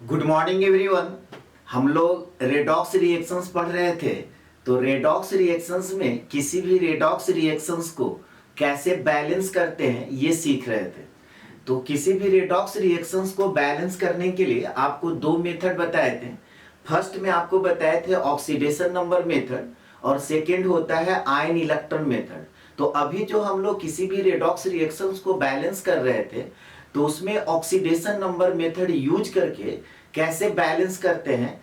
Good morning everyone. हम लोग redox reactions पढ़ रहे थे। तो रेडॉक्स रिएक्शंस में किसी भी रेडॉक्स रिएक्शंस को कैसे बैलेंस करते हैं ये सीख रहे थे। तो किसी भी रेडॉक्स रिएक्शंस को बैलेंस करने के लिए आपको दो मेथड बताए थे। फर्स्ट में आपको बताए थे ऑक्सीडेशन नंबर मेथड और सेकेंड होता है आयन इलेक्ट्रॉन मेथड। तो अभी जो हम लोग किसी भी रेडॉक्स रिएक्शंस को बैलेंस कर रहे थे तो उसमें ऑक्सीडेशन नंबर मेथड यूज करके कैसे बैलेंस करते हैं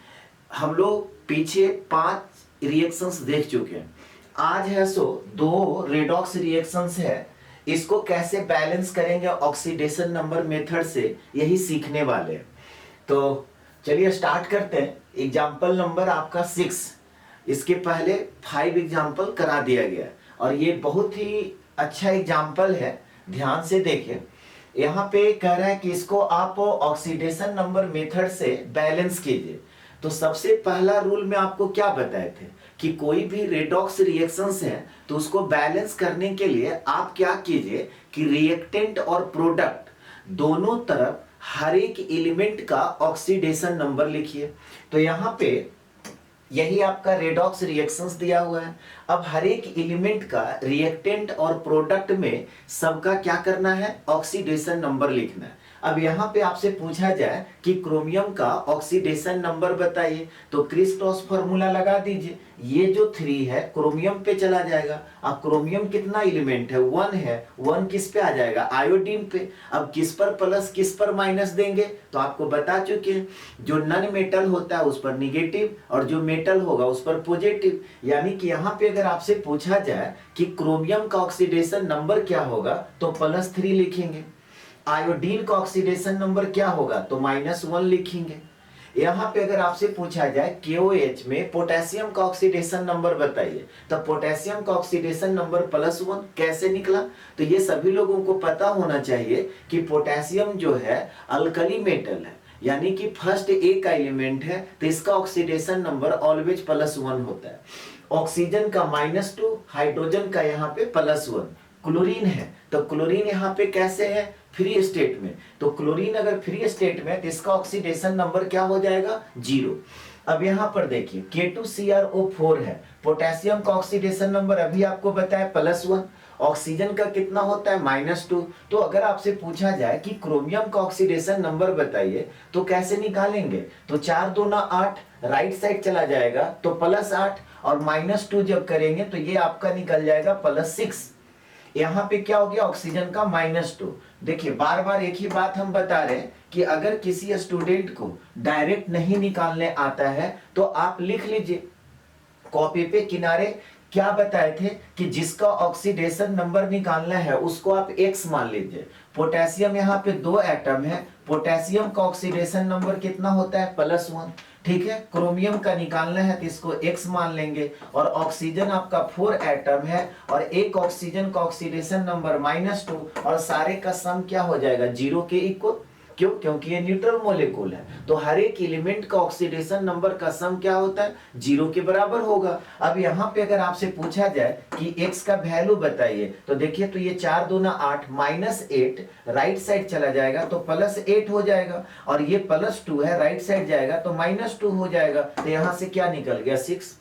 हम लोग पीछे 5 रिएक्शंस देख चुके हैं। आज है सो 2 रेडॉक्स रिएक्शंस है, इसको कैसे बैलेंस करेंगे ऑक्सीडेशन नंबर मेथड से यही सीखने वाले हैं। तो चलिए स्टार्ट करते हैं। एग्जाम्पल नंबर आपका 6, इसके पहले 5 एग्जाम्पल करा दिया गया और ये बहुत ही अच्छा एग्जाम्पल है, ध्यान से देखिए। यहाँ पे कह रहा है कि इसको आप ऑक्सीडेशन नंबर मेथड से बैलेंस कीजिए। तो सबसे पहला रूल में आपको क्या बताए थे कि कोई भी रेडॉक्स रिएक्शंस है तो उसको बैलेंस करने के लिए आप क्या कीजिए कि रिएक्टेंट और प्रोडक्ट दोनों तरफ हर एक एलिमेंट का ऑक्सीडेशन नंबर लिखिए। तो यहाँ पे यही आपका रेडॉक्स रिएक्शंस दिया हुआ है। अब हर एक एलिमेंट का रिएक्टेंट और प्रोडक्ट में सबका क्या करना है, ऑक्सीडेशन नंबर लिखना है। अब यहाँ पे आपसे पूछा जाए कि क्रोमियम का ऑक्सीडेशन नंबर बताइए, तो क्रिस क्रॉस फॉर्मूला लगा दीजिए। ये जो 3 है क्रोमियम पे चला जाएगा। अब क्रोमियम कितना एलिमेंट है, 1 है। 1 किस पे आ जाएगा, आयोडीन पे। अब किस पर प्लस किस पर माइनस देंगे तो आपको बता चुके हैं, जो नन मेटल होता है उस पर निगेटिव और जो मेटल होगा उस पर पॉजिटिव। यानी कि यहाँ पे अगर आपसे पूछा जाए कि क्रोमियम का ऑक्सीडेशन नंबर क्या होगा तो +3 लिखेंगे। आयोडीन का ऑक्सीडेशन नंबर क्या होगा तो -1 लिखेंगे। यहाँ पे अगर आपसे पूछा जाए KOH में पोटेशियम का ऑक्सीडेशन नंबर बताइए तो पोटेशियम का ऑक्सीडेशन नंबर +1 कैसे निकला। तो ये सभी लोगों को पता होना चाहिए कि पोटेशियम जो है अल्कली मेटल है, यानी कि फर्स्ट ए का एलिमेंट है तो इसका ऑक्सीडेशन नंबर ऑलवेज +1 होता है। ऑक्सीजन का -2, हाइड्रोजन का यहाँ पे +1। क्लोरीन है तो क्लोरीन यहाँ पे कैसे है, फ्री स्टेट में। तो क्लोरीन अगर फ्री स्टेट में तो इसका ऑक्सीडेशन नंबर क्या हो जाएगा, 0। अब यहाँ पर देखिए K2CrO4 है, पोटेशियम का ऑक्सीडेशन नंबर अभी आपको बताया +1। ऑक्सीजन का कितना होता है, -2। तो अगर आपसे पूछा जाए कि क्रोमियम का ऑक्सीडेशन नंबर बताइए तो कैसे निकालेंगे, तो 4 दूना 8, राइट साइड चला जाएगा तो +8 और -2 जब करेंगे तो ये आपका निकल जाएगा +6। यहाँ पे क्या हो गया, ऑक्सीजन का -2। देखिए बार बार एक ही बात हम बता रहे हैं कि अगर किसी स्टूडेंट को डायरेक्ट नहीं निकालने आता है तो आप लिख लीजिए कॉपी पे किनारे क्या बताए थे कि जिसका ऑक्सीडेशन नंबर निकालना है उसको आप X मान लीजिए। पोटेशियम यहाँ पे 2 एटम है, पोटेशियम का ऑक्सीडेशन नंबर कितना होता है, +1। ठीक है, क्रोमियम का निकालना है तो इसको X मान लेंगे। और ऑक्सीजन आपका 4 एटम है और एक ऑक्सीजन का ऑक्सीडेशन नंबर -2 और सारे का सम क्या हो जाएगा, 0 के इक्वल। क्यों, क्योंकि ये न्यूट्रल मॉलिक्यूल है तो हर एक एलिमेंट का ऑक्सीडेशन नंबर का सम क्या होता है, 0 के बराबर होगा। अब यहाँ पे अगर आपसे पूछा जाए कि x का वैल्यू बताइए तो देखिए तो ये 4 दूना 8 -8 राइट साइड चला जाएगा तो +8 हो जाएगा और ये +2 है, राइट साइड जाएगा तो -2 हो जाएगा। तो यहाँ से क्या निकल गया, 6।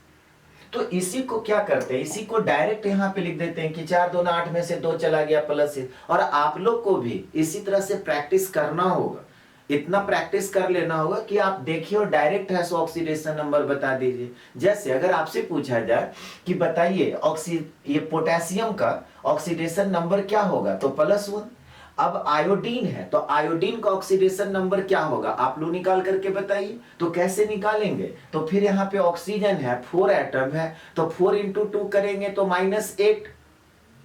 तो इसी को क्या करते हैं, इसी को डायरेक्ट यहाँ पे लिख देते हैं कि 4 दूना 8 में से 2 चला गया +6। और आप लोग को भी इसी तरह से प्रैक्टिस करना होगा, इतना प्रैक्टिस कर लेना होगा कि आप देखिए और डायरेक्ट है सो ऑक्सीडेशन नंबर बता दीजिए। जैसे अगर आपसे पूछा जाए कि बताइए ये पोटेशियम का ऑक्सीडेशन नंबर क्या होगा तो +1। अब आयोडीन है तो आयोडीन का ऑक्सीडेशन नंबर क्या होगा, आप लोग निकाल करके बताइए। तो कैसे निकालेंगे, तो फिर यहाँ पे ऑक्सीजन है 4 एटम है तो 4 × 2 करेंगे तो -8,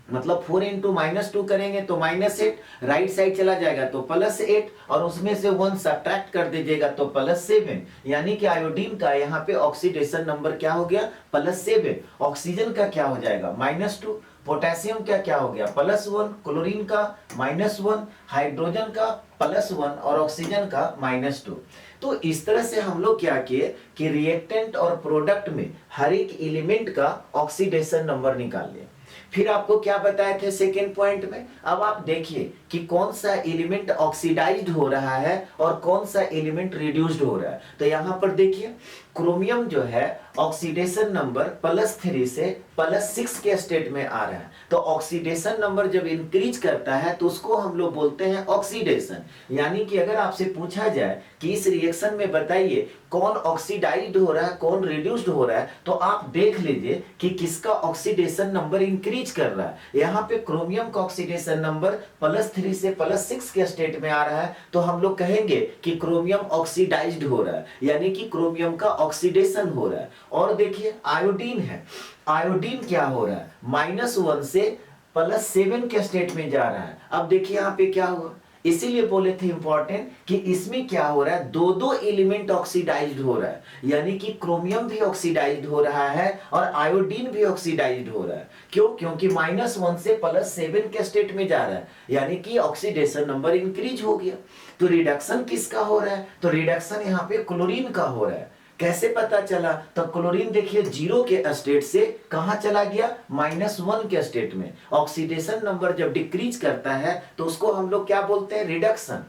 मतलब 4 × -2 करेंगे तो -8, राइट साइड चला जाएगा तो +8 और उसमें से 1 सब्ट्रैक्ट कर दीजिएगा तो +7। यानी कि आयोडीन का यहाँ पे ऑक्सीडेशन नंबर क्या हो गया, +7। ऑक्सीजन का क्या हो जाएगा, -2। पोटेशियम का क्या हो गया, +1। क्लोरीन का -1, हाइड्रोजन का +1 और ऑक्सीजन का -2। तो इस तरह से हम लोग क्या किए कि रिएक्टेंट और प्रोडक्ट में हर एक एलिमेंट का ऑक्सीडेशन नंबर निकाल लिया। फिर आपको क्या बताए थे सेकेंड पॉइंट में, अब आप देखिए कि कौन सा एलिमेंट ऑक्सीडाइज्ड हो रहा है और कौन सा एलिमेंट रिड्यूस्ड हो रहा है। तो यहां पर देखिए क्रोमियम जो है ऑक्सीडेशन नंबर +3 से +6 के स्टेट में आ रहा है। तो ऑक्सीडेशन नंबर जब इंक्रीज करता है तो उसको हम लोग बोलते हैं ऑक्सीडेशन। यानी कि अगर आपसे पूछा जाए कि इस रिएक्शन में बताइए कौन ऑक्सीडाइज्ड हो रहा है कौन रिड्यूस्ड हो रहा है, तो आप देख लीजिए कि किसका ऑक्सीडेशन नंबर इंक्रीज कर रहा है। यहाँ पे क्रोमियम का ऑक्सीडेशन नंबर +3 से +6 के स्टेट में आ रहा है, तो हम लोग कहेंगे कि क्रोमियम ऑक्सीडाइज्ड हो रहा है, यानी कि क्रोमियम का ऑक्सीडेशन हो रहा है। और देखिए आयोडीन है, आयोडीन क्या हो रहा है -1 से +7 के स्टेट में जा रहा है। अब देखिए यहाँ पे क्या हुआ, इसीलिए बोले थे इंपॉर्टेंट कि इसमें क्या हो रहा है, दो दो एलिमेंट ऑक्सीडाइज्ड हो रहा है, यानी कि क्रोमियम भी ऑक्सीडाइज्ड हो रहा है और आयोडीन भी ऑक्सीडाइज्ड हो रहा है। क्यों? क्योंकि -1 से +7 के स्टेट में जा रहा है, यानी कि ऑक्सीडेशन नंबर इंक्रीज हो गया। तो रिडक्शन किसका हो रहा है? तो रिडक्शन यहाँ पे क्लोरीन का हो रहा है। कैसे पता चला? तो क्लोरीन देखिए 0 के स्टेट से कहां चला गया, -1 के स्टेट में। ऑक्सीडेशन नंबर जब डिक्रीज करता है तो उसको हम लोग क्या बोलते हैं, रिडक्शन।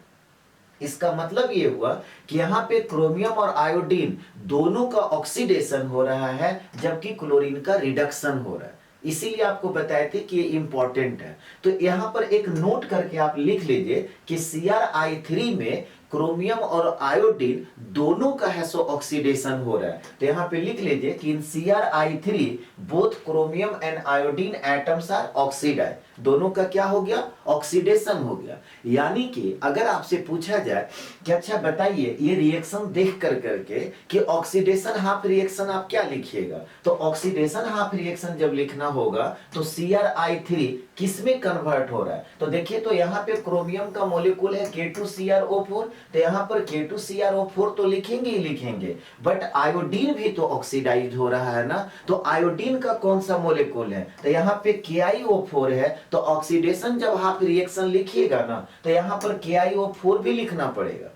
इसका मतलब ये हुआ कि यहाँ पे क्रोमियम और आयोडीन दोनों का ऑक्सीडेशन हो रहा है जबकि क्लोरीन का रिडक्शन हो रहा है। इसीलिए आपको बताए थे कि ये इंपॉर्टेंट है। तो यहाँ पर एक नोट करके आप लिख लीजिए कि Cri3 में क्रोमियम और आयोडीन दोनों का है सो ऑक्सीडेशन हो रहा है। तो यहाँ पे लिख लीजिए कि in Cri3 both chromium and iodine atoms are oxidise, दोनों का क्या हो गया, ऑक्सीडेशन हो गया। यानी कि अगर आपसे पूछा जाए कि अच्छा बताइए ये रिएक्शन देख कर करके कि ऑक्सीडेशन हाफ रिएक्शन आप क्या लिखिएगा, तो ऑक्सीडेशन हाफ रिएक्शन जब लिखना होगा तो Cri3 किस में कन्वर्ट हो रहा है। तो देखिए तो यहाँ पे क्रोमियम का मॉलिक्यूल है K2CrO4, तो यहाँ पर K2CrO4 तो लिखेंगे ही लिखेंगे, बट आयोडीन भी तो ऑक्सीडाइज हो रहा है ना। तो आयोडीन का कौन सा मॉलिक्यूल है, तो यहाँ पे KiO4 है। तो ऑक्सीडेशन जब हाफ रिएक्शन लिखिएगा ना तो यहाँ पर KiO4 भी लिखना पड़ेगा।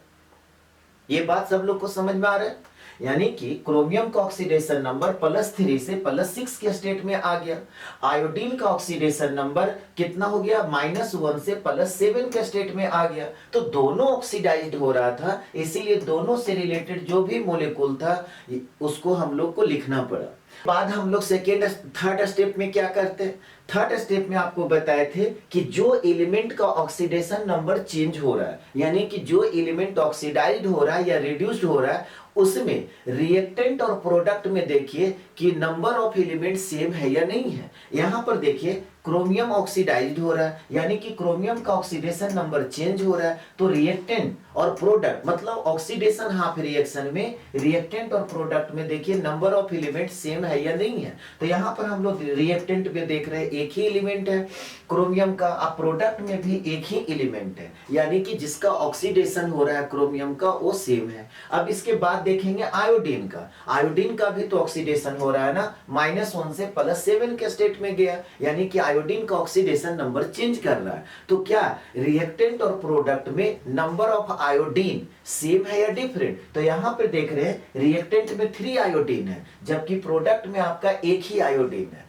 ये बात सब लोग को समझ में आ रहा है? यानी कि क्रोमियम का ऑक्सीडेशन नंबर +3 से +6 के स्टेट में आ गया। आयोडीन का ऑक्सीडेशन नंबर कितना हो गया, -1 से +7 के स्टेट में आ गया। तो दोनों ऑक्सीडाइज्ड हो रहा था, इसीलिए दोनों से रिलेटेड जो भी मॉलिक्यूल था उसको हम लोग को लिखना पड़ा। बाद हम लोग थर्ड स्टेप में क्या करते हैं, थर्ड स्टेप में आपको बताए थे कि जो एलिमेंट का ऑक्सीडेशन नंबर चेंज हो रहा है, यानी कि जो एलिमेंट ऑक्सीडाइज्ड हो रहा है या रिड्यूस्ड हो रहा है, उसमें रिएक्टेंट और प्रोडक्ट में देखिए कि नंबर ऑफ एलिमेंट सेम है या नहीं है। यहां पर देखिए क्रोमियम ऑक्सीडाइज्ड हो रहा है, यानी कि क्रोमियम का ऑक्सीडेशन नंबर चेंज हो रहा है। तो रिएक्टेंट और प्रोडक्ट मतलब ऑक्सीडेशन हाफ रिएक्शन में रिएक्टेंट और प्रोडक्ट में देखिए नंबर ऑफ एलिमेंट सेम है या नहीं है। तो यहां पर हम लोग रिएक्टेंट में देख रहे हैं एक ही एलिमेंट है क्रोमियम का, अब प्रोडक्ट में भी एक ही एलिमेंट है, यानी कि जिसका ऑक्सीडेशन हो रहा है क्रोमियम का वो सेम है। अब इसके बाद देखेंगे आयोडीन का, आयोडीन का भी तो ऑक्सीडेशन हो रहा है ना, -1 से +7 के स्टेट में गया, यानी कि आयोडीन का ऑक्सीडेशन नंबर चेंज कर रहा है। तो क्या रिएक्टेंट और प्रोडक्ट में नंबर ऑफ आयोडीन सेम है या डिफरेंट? तो यहां पे देख रहे हैं रिएक्टेंट में 3 आयोडीन है जबकि प्रोडक्ट में आपका एक ही आयोडीन है।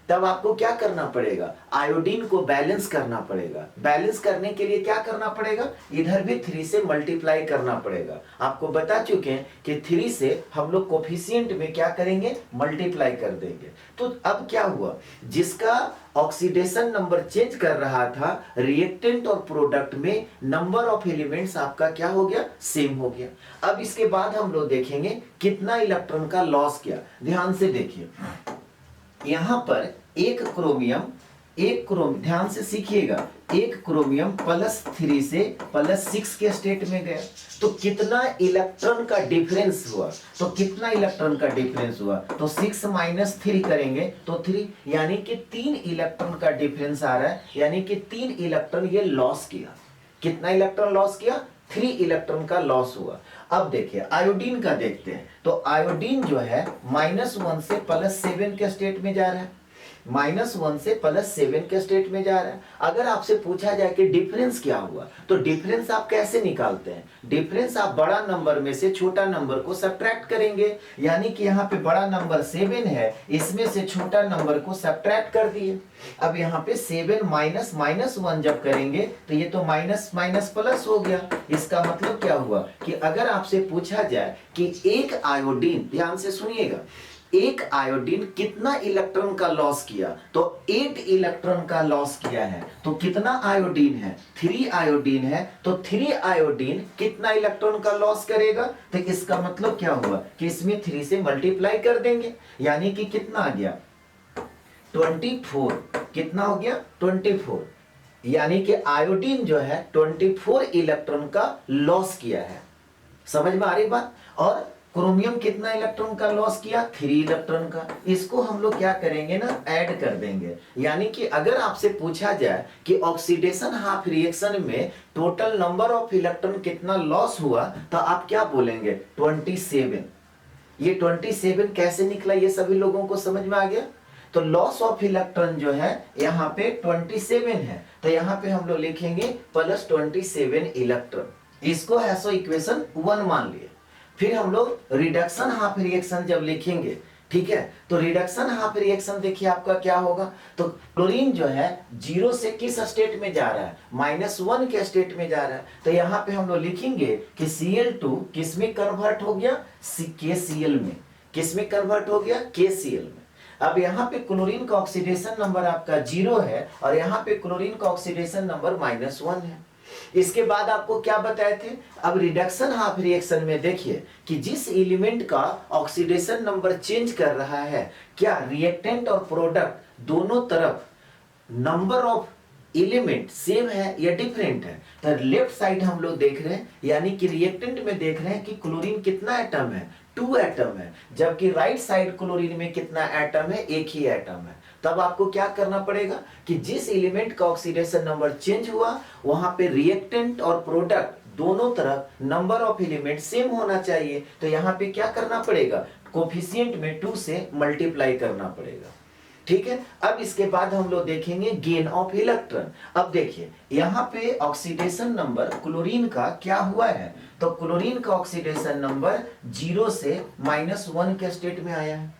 तब आपको क्या करना पड़ेगा, आयोडीन को बैलेंस करना पड़ेगा। बैलेंस करने के लिए क्या करना पड़ेगा, इधर भी 3 से मल्टीप्लाई करना पड़ेगा। आपको बता चुके हैं कि 3 से हम लोग कोफिशिएंट में क्या करेंगे, मल्टीप्लाई कर देंगे। तो अब क्या हुआ, जिसका ऑक्सीडेशन नंबर चेंज कर रहा था रिएक्टेंट और प्रोडक्ट में नंबर ऑफ एलिमेंट्स आपका क्या हो गया, सेम हो गया। अब इसके बाद हम लोग देखेंगे कितना इलेक्ट्रॉन का लॉस किया। ध्यान से देखिए यहां पर एक क्रोमियम ध्यान से सीखिएगा, एक क्रोमियम +3 से +6 के स्टेट में गया। तो कितना इलेक्ट्रॉन का डिफरेंस हुआ, तो कितना इलेक्ट्रॉन का डिफरेंस हुआ, तो 6 - 3 करेंगे तो 3, यानी कि 3 इलेक्ट्रॉन का डिफरेंस आ रहा है, यानी कि 3 इलेक्ट्रॉन ये लॉस किया। कितना इलेक्ट्रॉन लॉस किया, 3 इलेक्ट्रॉन का लॉस हुआ। अब देखिए आयोडीन का देखते हैं, तो आयोडीन जो है -1 से +7 के स्टेट में जा रहा है। -1 से +7 के स्टेट में जा रहा है। अगर आपसे पूछा जाए कि डिफरेंस क्या हुआ, तो डिफरेंस आप कैसे निकालते हैं? डिफरेंस आप बड़ा नंबर में से छोटा नंबर को सब्ट्रैक्ट करेंगे, यानी कि यहाँ पे बड़ा नंबर 7 है, इसमें से छोटा नंबर को सब्ट्रैक्ट कर दिए। अब यहाँ पे 7 माइनस -1 जब करेंगे तो ये तो माइनस माइनस प्लस हो गया। इसका मतलब क्या हुआ कि अगर आपसे पूछा जाए कि एक आयोडीन, ध्यान से सुनिएगा, एक आयोडीन कितना इलेक्ट्रॉन का लॉस किया, तो 8 इलेक्ट्रॉन का लॉस किया है। तो कितना आयोडीन है? 3 आयोडीन है, तो 3 आयोडीन कितना इलेक्ट्रॉन का लॉस करेगा? तो इसका मतलब क्या हुआ कि इसमें 3 से मल्टीप्लाई कर देंगे, यानी कि कितना आ गया 24। कितना हो गया 24, यानी कि आयोडीन जो है 24 इलेक्ट्रॉन का लॉस किया है। समझ में आ रही बात? और क्रोमियम कितना इलेक्ट्रॉन का लॉस किया? 3 इलेक्ट्रॉन का। इसको हम लोग क्या करेंगे ना, ऐड कर देंगे। यानी कि अगर आपसे पूछा जाए कि ऑक्सीडेशन हाफ रिएक्शन में टोटल नंबर ऑफ इलेक्ट्रॉन कितना लॉस हुआ, तो आप क्या बोलेंगे? 27। ये 27 कैसे निकला, ये सभी लोगों को समझ में आ गया? तो लॉस ऑफ इलेक्ट्रॉन जो है यहाँ पे 27 है, तो यहाँ पे हम लोग लिखेंगे +27 इलेक्ट्रॉन। इसको है सो इक्वेशन 1 मान लिए। फिर हम लोग रिडक्शन हाफ रिएक्शन जब लिखेंगे, ठीक है, तो रिडक्शन हाफ रिएक्शन देखिए आपका क्या होगा। तो क्लोरीन जो है 0 से किस स्टेट में जा रहा है? -1 के स्टेट में जा रहा है। तो यहाँ पे हम लोग लिखेंगे कि Cl2 किस में कन्वर्ट हो गया? KCl में। किस में कन्वर्ट हो गया? KCl में। अब यहाँ पे क्लोरीन का ऑक्सीडेशन नंबर आपका 0 है और यहाँ पे क्लोरीन का ऑक्सीडेशन नंबर -1 है। इसके बाद आपको क्या बताए थे? अब रिडक्शन हाफ रिएक्शन में देखिए कि जिस एलिमेंट का ऑक्सीडेशन नंबर चेंज कर रहा है, क्या रिएक्टेंट और प्रोडक्ट दोनों तरफ नंबर ऑफ एलिमेंट सेम है या डिफरेंट है? तो लेफ्ट साइड हम लोग देख रहे हैं, यानी कि रिएक्टेंट में देख रहे हैं कि क्लोरीन कितना एटम है? 2 एटम है, जबकि राइट साइड क्लोरीन में कितना एटम है? 1 ही एटम है। तब आपको क्या करना पड़ेगा कि जिस एलिमेंट का ऑक्सीडेशन नंबर चेंज हुआ, वहां पे रिएक्टेंट और प्रोडक्ट दोनों तरफ नंबर ऑफ एलिमेंट सेम होना चाहिए। तो यहाँ पे क्या करना पड़ेगा? कोफिशिएंट में 2 से मल्टीप्लाई करना पड़ेगा। ठीक है, अब इसके बाद हम लोग देखेंगे गेन ऑफ इलेक्ट्रॉन। अब देखिए यहाँ पे ऑक्सीडेशन नंबर क्लोरीन का क्या हुआ है, तो क्लोरीन का ऑक्सीडेशन नंबर 0 से -1 के स्टेट में आया है।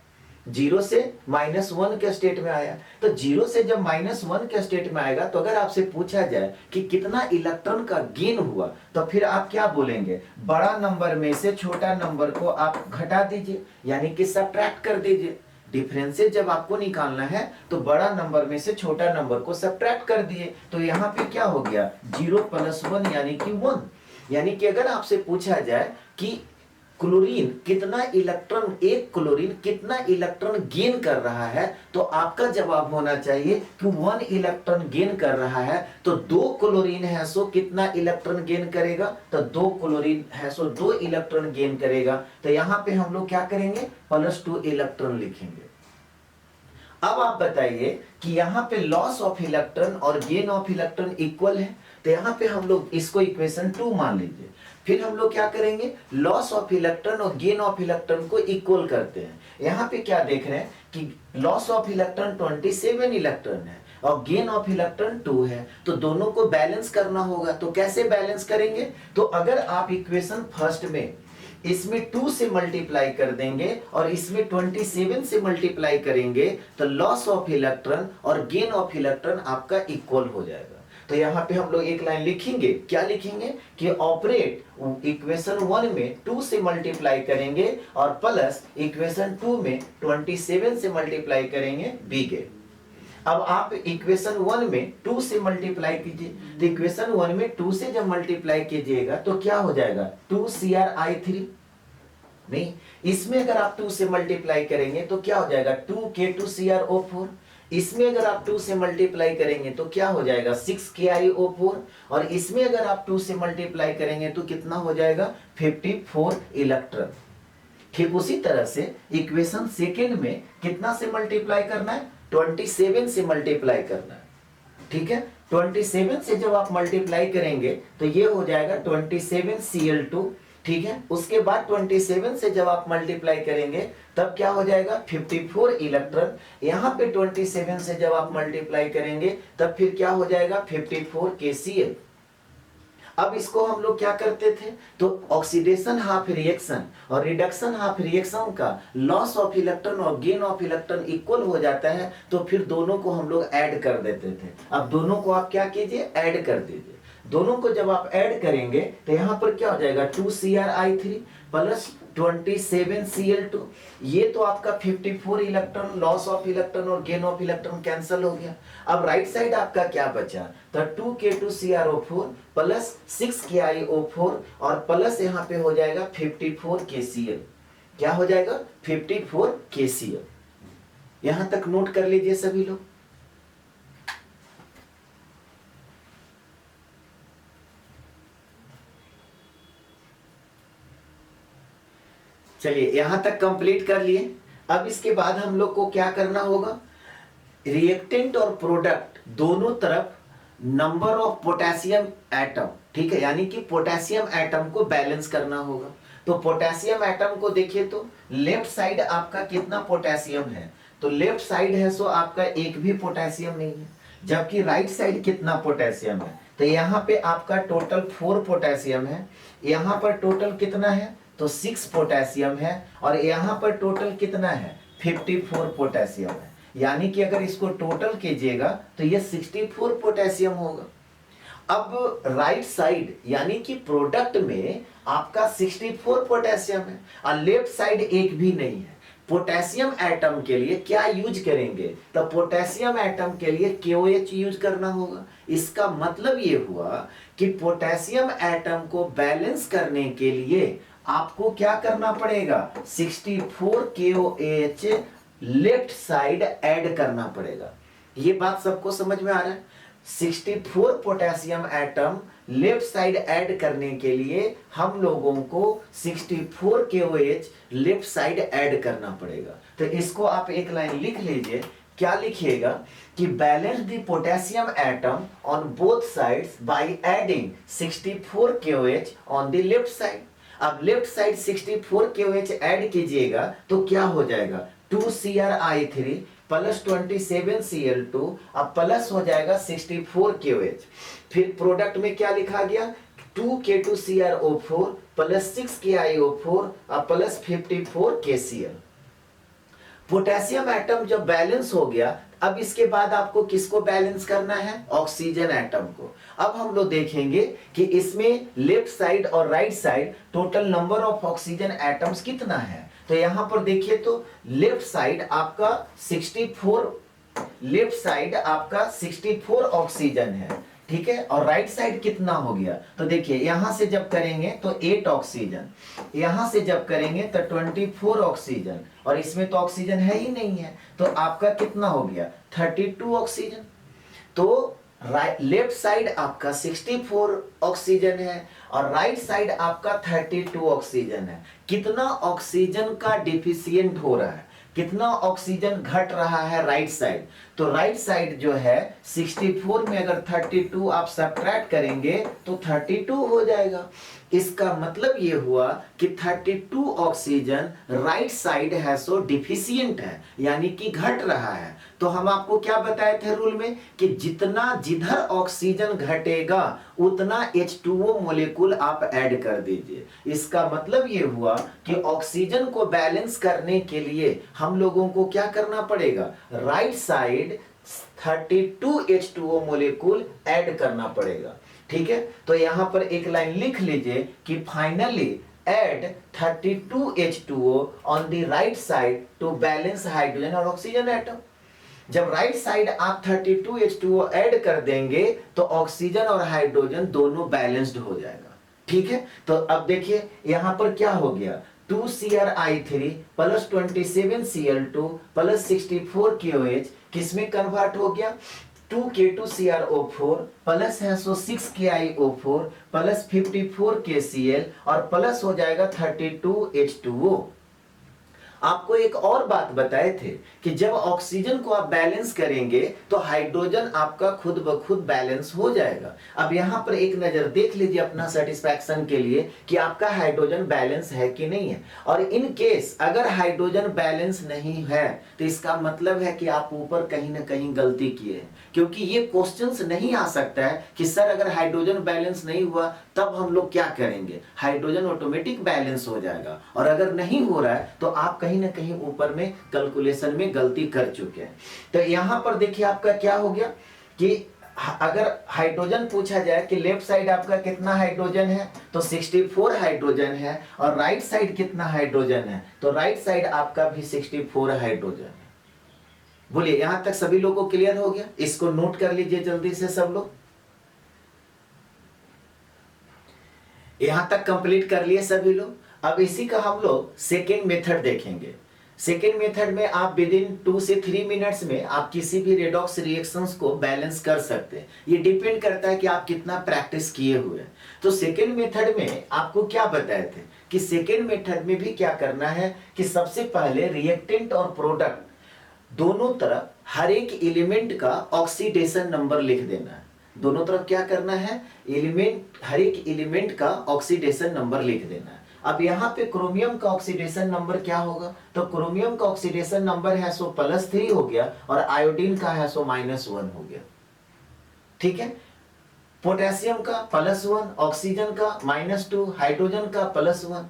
0 से -1 के स्टेट में आया, तो 0 से जब -1 के स्टेट में आएगा, तो अगर आपसे पूछा जाए कि कितना इलेक्ट्रॉन का गेन हुआ, तो फिर आप क्या बोलेंगे? बड़ा नंबर में से छोटा नंबर को आप घटा दीजिए, यानी कि सब्ट्रैक्ट कर दीजिए। डिफरेंसेस जब आपको निकालना है तो बड़ा नंबर में से छोटा नंबर को सब्ट्रैक्ट कर दिए। तो यहाँ पे क्या हो गया? 0 + 1 यानी कि 1। यानी कि अगर आपसे पूछा जाए कि क्लोरीन कितना इलेक्ट्रॉन, एक क्लोरीन कितना इलेक्ट्रॉन गेन कर रहा है, तो आपका जवाब होना चाहिए कि 1 इलेक्ट्रॉन गेन कर रहा है। तो 2 क्लोरीन है सो कितना इलेक्ट्रॉन गेन करेगा? तो 2 क्लोरीन है सो 2 इलेक्ट्रॉन गेन करेगा। तो यहाँ पे हम लोग क्या करेंगे? +2 इलेक्ट्रॉन लिखेंगे। अब आप बताइए कि यहाँ पे लॉस ऑफ इलेक्ट्रॉन और गेन ऑफ इलेक्ट्रॉन इक्वल है, तो यहाँ पे हम लोग इसको इक्वेशन 2 मान लीजिए। फिर हम लोग क्या करेंगे? लॉस ऑफ इलेक्ट्रॉन और गेन ऑफ इलेक्ट्रॉन को इक्वल करते हैं। यहाँ पे क्या देख रहे हैं कि लॉस ऑफ इलेक्ट्रॉन 27 इलेक्ट्रॉन है और गेन ऑफ इलेक्ट्रॉन 2 है, तो दोनों को बैलेंस करना होगा। तो कैसे बैलेंस करेंगे? तो अगर आप इक्वेशन फर्स्ट में इसमें 2 से मल्टीप्लाई कर देंगे और इसमें 27 से मल्टीप्लाई करेंगे, तो लॉस ऑफ इलेक्ट्रॉन और गेन ऑफ इलेक्ट्रॉन आपका इक्वल हो जाएगा। तो यहाँ पे हम लोग एक लाइन लिखेंगे, क्या लिखेंगे कि ऑपरेट इक्वेशन 1 में 2 से मल्टीप्लाई करेंगे और प्लस इक्वेशन 2 में 27 से मल्टीप्लाई करेंगे बी गेट। अब आप इक्वेशन 1 में 2 से मल्टीप्लाई कीजिए, तो इक्वेशन 1 में 2 से जब मल्टीप्लाई कीजिएगा तो क्या हो जाएगा? 2Cri3। नहीं, इसमें अगर आप 2 से मल्टीप्लाई करेंगे तो क्या हो जाएगा? 2K2CrO4। इसमें अगर आप 2 से मल्टीप्लाई करेंगे तो क्या हो जाएगा? 6KiO4। और इसमें अगर आप 2 से मल्टीप्लाई करेंगे तो कितना हो जाएगा? 54 इलेक्ट्रॉन। ठीक उसी तरह से इक्वेशन सेकेंड में कितना से मल्टीप्लाई करना है? 27 से मल्टीप्लाई करना है। ठीक है, 27 से जब आप मल्टीप्लाई करेंगे तो ये हो जाएगा 27Cl2 ठीक है। उसके बाद 27 से जब आप मल्टीप्लाई करेंगे तब क्या हो जाएगा 54 इलेक्ट्रॉन। यहाँ पे 27 से जब आप मल्टीप्लाई करेंगे तब फिर क्या हो जाएगा 54 KCl। अब इसको हम लोग क्या करते थे, तो ऑक्सीडेशन हाफ रिएक्शन और रिडक्शन हाफ रिएक्शन का लॉस ऑफ इलेक्ट्रॉन और गेन ऑफ इलेक्ट्रॉन इक्वल हो जाता है, तो फिर दोनों को हम लोग ऐड कर देते थे। अब दोनों को आप क्या कीजिए, ऐड कर दीजिए। दोनों को जब आप ऐड करेंगे तो यहाँ पर क्या हो जाएगा 2Cri3 प्लस 27Cl2। ये तो आपका 54 इलेक्ट्रॉन लॉस ऑफ इलेक्ट्रॉन और गेन ऑफ इलेक्ट्रॉन कैंसिल हो गया। अब राइट साइड आपका क्या बचा, तो 2K2CrO4 प्लस 6KiO4 और प्लस यहाँ पे हो जाएगा 54 KCl। क्या हो जाएगा 54 KCl। यहां तक नोट कर लीजिए सभी लोग। चलिए यहां तक कंप्लीट कर लिए। अब इसके बाद हम लोग को क्या करना होगा, रिएक्टेंट और प्रोडक्ट दोनों तरफ नंबर ऑफ पोटेशियम एटम, ठीक है, यानी कि पोटेशियम एटम को बैलेंस करना होगा। तो पोटेशियम एटम को देखिए तो लेफ्ट साइड आपका कितना पोटेशियम है, तो लेफ्ट साइड है सो आपका एक भी पोटेशियम नहीं है, जबकि राइट साइड कितना पोटेशियम है, तो यहाँ पे आपका टोटल 4 पोटेशियम है। यहाँ पर टोटल कितना है, तो 6 पोटेशियम है और यहाँ पर टोटल कितना है 54 पोटेशियम है। यानी कि अगर इसको टोटल कीजिएगा तो ये 64 पोटेशियम होगा। अब राइट साइड यानी कि प्रोडक्ट में आपका 64 पोटेशियम है और लेफ्ट साइड एक भी नहीं है। पोटेशियम एटम के लिए क्या यूज करेंगे, तो पोटेशियम एटम के लिए KOH यूज करना होगा। इसका मतलब ये हुआ कि पोटेशियम एटम को बैलेंस करने के लिए आपको क्या करना पड़ेगा, 64 KOH लेफ्ट साइड ऐड करना पड़ेगा। ये बात सबको समझ में आ रहा है। 64 potassium atom left side add करने के लिए हम लोगों को 64 KOH लेफ्ट साइड ऐड करना पड़ेगा। तो इसको आप एक लाइन लिख लीजिए। क्या लिखिएगा कि balance the potassium atom on both sides by adding 64 KOH on the left side. अब लेफ्ट साइड 64 KOH ऐड कीजिएगा तो क्या हो जाएगा 2Cri3 प्लस 27Cl2 अब प्लस हो जाएगा 64 KOH। फिर प्रोडक्ट में क्या लिखा गया 2K2CrO4 प्लस 6KiO4 अब प्लस 54 KCl। पोटेशियम एटम जब बैलेंस हो गया, अब इसके बाद आपको किसको बैलेंस करना है, ऑक्सीजन एटम को। अब हम लोग देखेंगे कि इसमें लेफ्ट साइड और right side total number of oxygen atoms कितना है। तो यहां पर देखिए तो लेफ्ट साइड आपका 64 ऑक्सीजन है, ठीक है, और राइट साइड कितना हो गया, तो देखिए यहां से जब करेंगे तो 8 ऑक्सीजन, यहां से जब करेंगे तो 24 ऑक्सीजन, और इसमें तो ऑक्सीजन है ही नहीं है, तो आपका कितना हो गया 32 ऑक्सीजन। तो लेफ्ट साइड आपका 64 ऑक्सीजन है और राइट साइड आपका 32 ऑक्सीजन है। कितना ऑक्सीजन का डिफिशियंट हो रहा है, कितना ऑक्सीजन घट रहा है राइट साइड, तो राइट साइड जो है 64 में अगर 32 आप सब्ट्रैक्ट करेंगे तो 32 हो जाएगा। इसका मतलब ये हुआ कि 32 ऑक्सीजन राइट साइड है सो डिफिशियंट है, यानी कि घट रहा है। तो हम आपको क्या बताए थे रूल में कि जितना जिधर ऑक्सीजन घटेगा उतना H2O मोलेकुल आप ऐड कर दीजिए। इसका मतलब ये हुआ कि ऑक्सीजन को बैलेंस करने के लिए हम लोगों को क्या करना पड़ेगा, राइट साइड 32 H2O मोलेकुल ऐड करना पड़ेगा, ठीक है। तो यहां पर एक लाइन लिख लीजिए कि finally add 32 H2O on the right side to balance hydrogen और ऑक्सीजन एटम। जब राइट साइड आप 32 H2O ऐड कर देंगे तो ऑक्सीजन और हाइड्रोजन दोनों बैलेंस्ड हो जाएगा, ठीक है। तो अब देखिए यहां पर क्या हो गया 2Cri3 plus 27Cl2 plus 64 KOH किसमें कन्वर्ट हो गया 2K2CrO4 प्लस है सो 6KiO4 प्लस 54 KCl और प्लस हो जाएगा 32 H2O। आपको एक और बात बताए थे कि जब ऑक्सीजन को आप बैलेंस करेंगे तो हाइड्रोजन आपका खुद ब खुद बैलेंस हो जाएगा। अब यहाँ पर एक नजर देख लीजिए अपना सेटिस्फैक्शन के लिए कि आपका हाइड्रोजन बैलेंस है कि नहीं है। और इन केस अगर हाइड्रोजन बैलेंस नहीं है तो इसका मतलब है कि आप ऊपर कहीं ना कहीं गलती किए हैं, क्योंकि ये क्वेश्चंस नहीं आ सकता है कि सर अगर हाइड्रोजन बैलेंस नहीं हुआ तब हम लोग क्या करेंगे। हाइड्रोजन ऑटोमेटिक बैलेंस हो जाएगा, और अगर नहीं हो रहा है तो आप कहीं ना कहीं ऊपर में कैलकुलेशन में गलती कर चुके हैं। तो यहां पर देखिए आपका क्या हो गया कि अगर हाइड्रोजन पूछा जाए कि लेफ्ट साइड आपका कितना हाइड्रोजन है तो 64 हाइड्रोजन है, और राइट साइड कितना हाइड्रोजन है तो राइट साइड आपका भी 64 हाइड्रोजन है। बोलिए यहां तक सभी लोगों को क्लियर हो गया? इसको नोट कर लीजिए जल्दी से सब लोग। यहां तक कंप्लीट कर लिए सभी लोग। अब इसी का हम लोग सेकेंड मेथड देखेंगे। सेकेंड मेथड में आप विद इन 2 से 3 मिनट्स में आप किसी भी रेडॉक्स रिएक्शंस को बैलेंस कर सकते हैं। ये डिपेंड करता है कि आप कितना प्रैक्टिस किए हुए हैं। तो सेकेंड मेथड में आपको क्या बताए थे कि सेकेंड मेथड में भी क्या करना है कि सबसे पहले रिएक्टेंट और प्रोडक्ट दोनों तरफ हर एक एलिमेंट का ऑक्सीडेशन नंबर लिख देना है। दोनों तरफ क्या करना है, हर एक एलिमेंट का ऑक्सीडेशन नंबर लिख देना है। अब यहाँ पे क्रोमियम का ऑक्सीडेशन नंबर क्या होगा, तो क्रोमियम का ऑक्सीडेशन नंबर है सो +3 हो गया, और आयोडीन का है सो -1 हो गया। ठीक है, पोटेशियम का +1, ऑक्सीजन का -2, हाइड्रोजन का +1।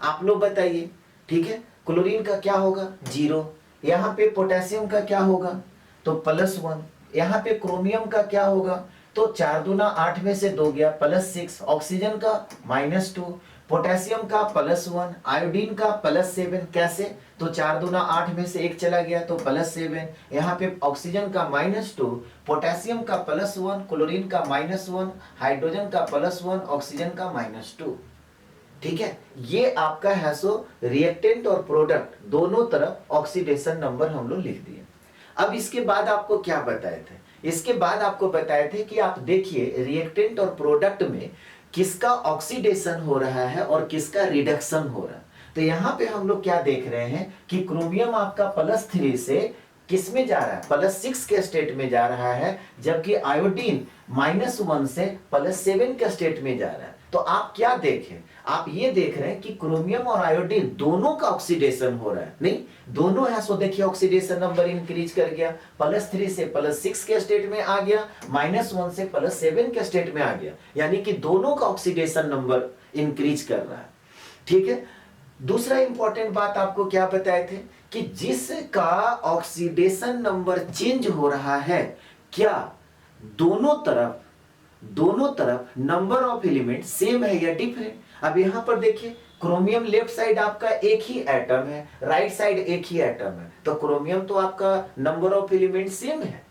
आप लोग बताइए। ठीक है, क्लोरीन का क्या होगा 0, यहाँ पे पोटेशियम का क्या होगा तो +1, यहाँ पे क्रोमियम का क्या होगा तो 4 दूना 8 में से 2 गया +6, ऑक्सीजन का -2, पोटेशियम का +1, आयोडीन का +7। कैसे, तो 4 दूना 8 में से 1 चला गया तो +7, यहाँ पे ऑक्सीजन का -2, पोटेशियम का +1, क्लोरीन का -1, हाइड्रोजन का +1, ऑक्सीजन का -2। ठीक है, ये आपका है सो रिएक्टेंट और प्रोडक्ट दोनों तरफ ऑक्सीडेशन नंबर हम लोग लिख दिए। अब इसके बाद आपको क्या बताए थे, इसके बाद आपको बताए थे कि आप देखिए रिएक्टेंट और प्रोडक्ट में किसका ऑक्सीडेशन हो रहा है और किसका रिडक्शन हो रहा है। तो यहाँ पे हम लोग क्या देख रहे हैं कि क्रोमियम आपका +3 से किस में जा रहा है, +6 के स्टेट में जा रहा है, जबकि आयोडीन -1 से +7 के स्टेट में जा रहा है। तो आप क्या देखें, आप ये देख रहे हैं कि क्रोमियम और आयोडीन दोनों का ऑक्सीडेशन हो रहा है, नहीं दोनों है सो देखिए ऑक्सीडेशन नंबर इंक्रीज कर गया, +3 से +6 के स्टेट में आ गया, -1 से +7 के स्टेट में आ गया, यानी कि दोनों का ऑक्सीडेशन नंबर इंक्रीज कर रहा है। ठीक है, दूसरा इंपॉर्टेंट बात आपको क्या बताए थे कि जिसका ऑक्सीडेशन नंबर चेंज हो रहा है, क्या दोनों तरफ नंबर ऑफ एलिमेंट सेम है या डिफरेंट। अब यहां पर देखिए क्रोमियम लेफ्ट साइड आपका एक ही एटम है, राइट साइड एक ही एटम है, तो क्रोमियम तो आपका नंबर ऑफ एलिमेंट सेम है।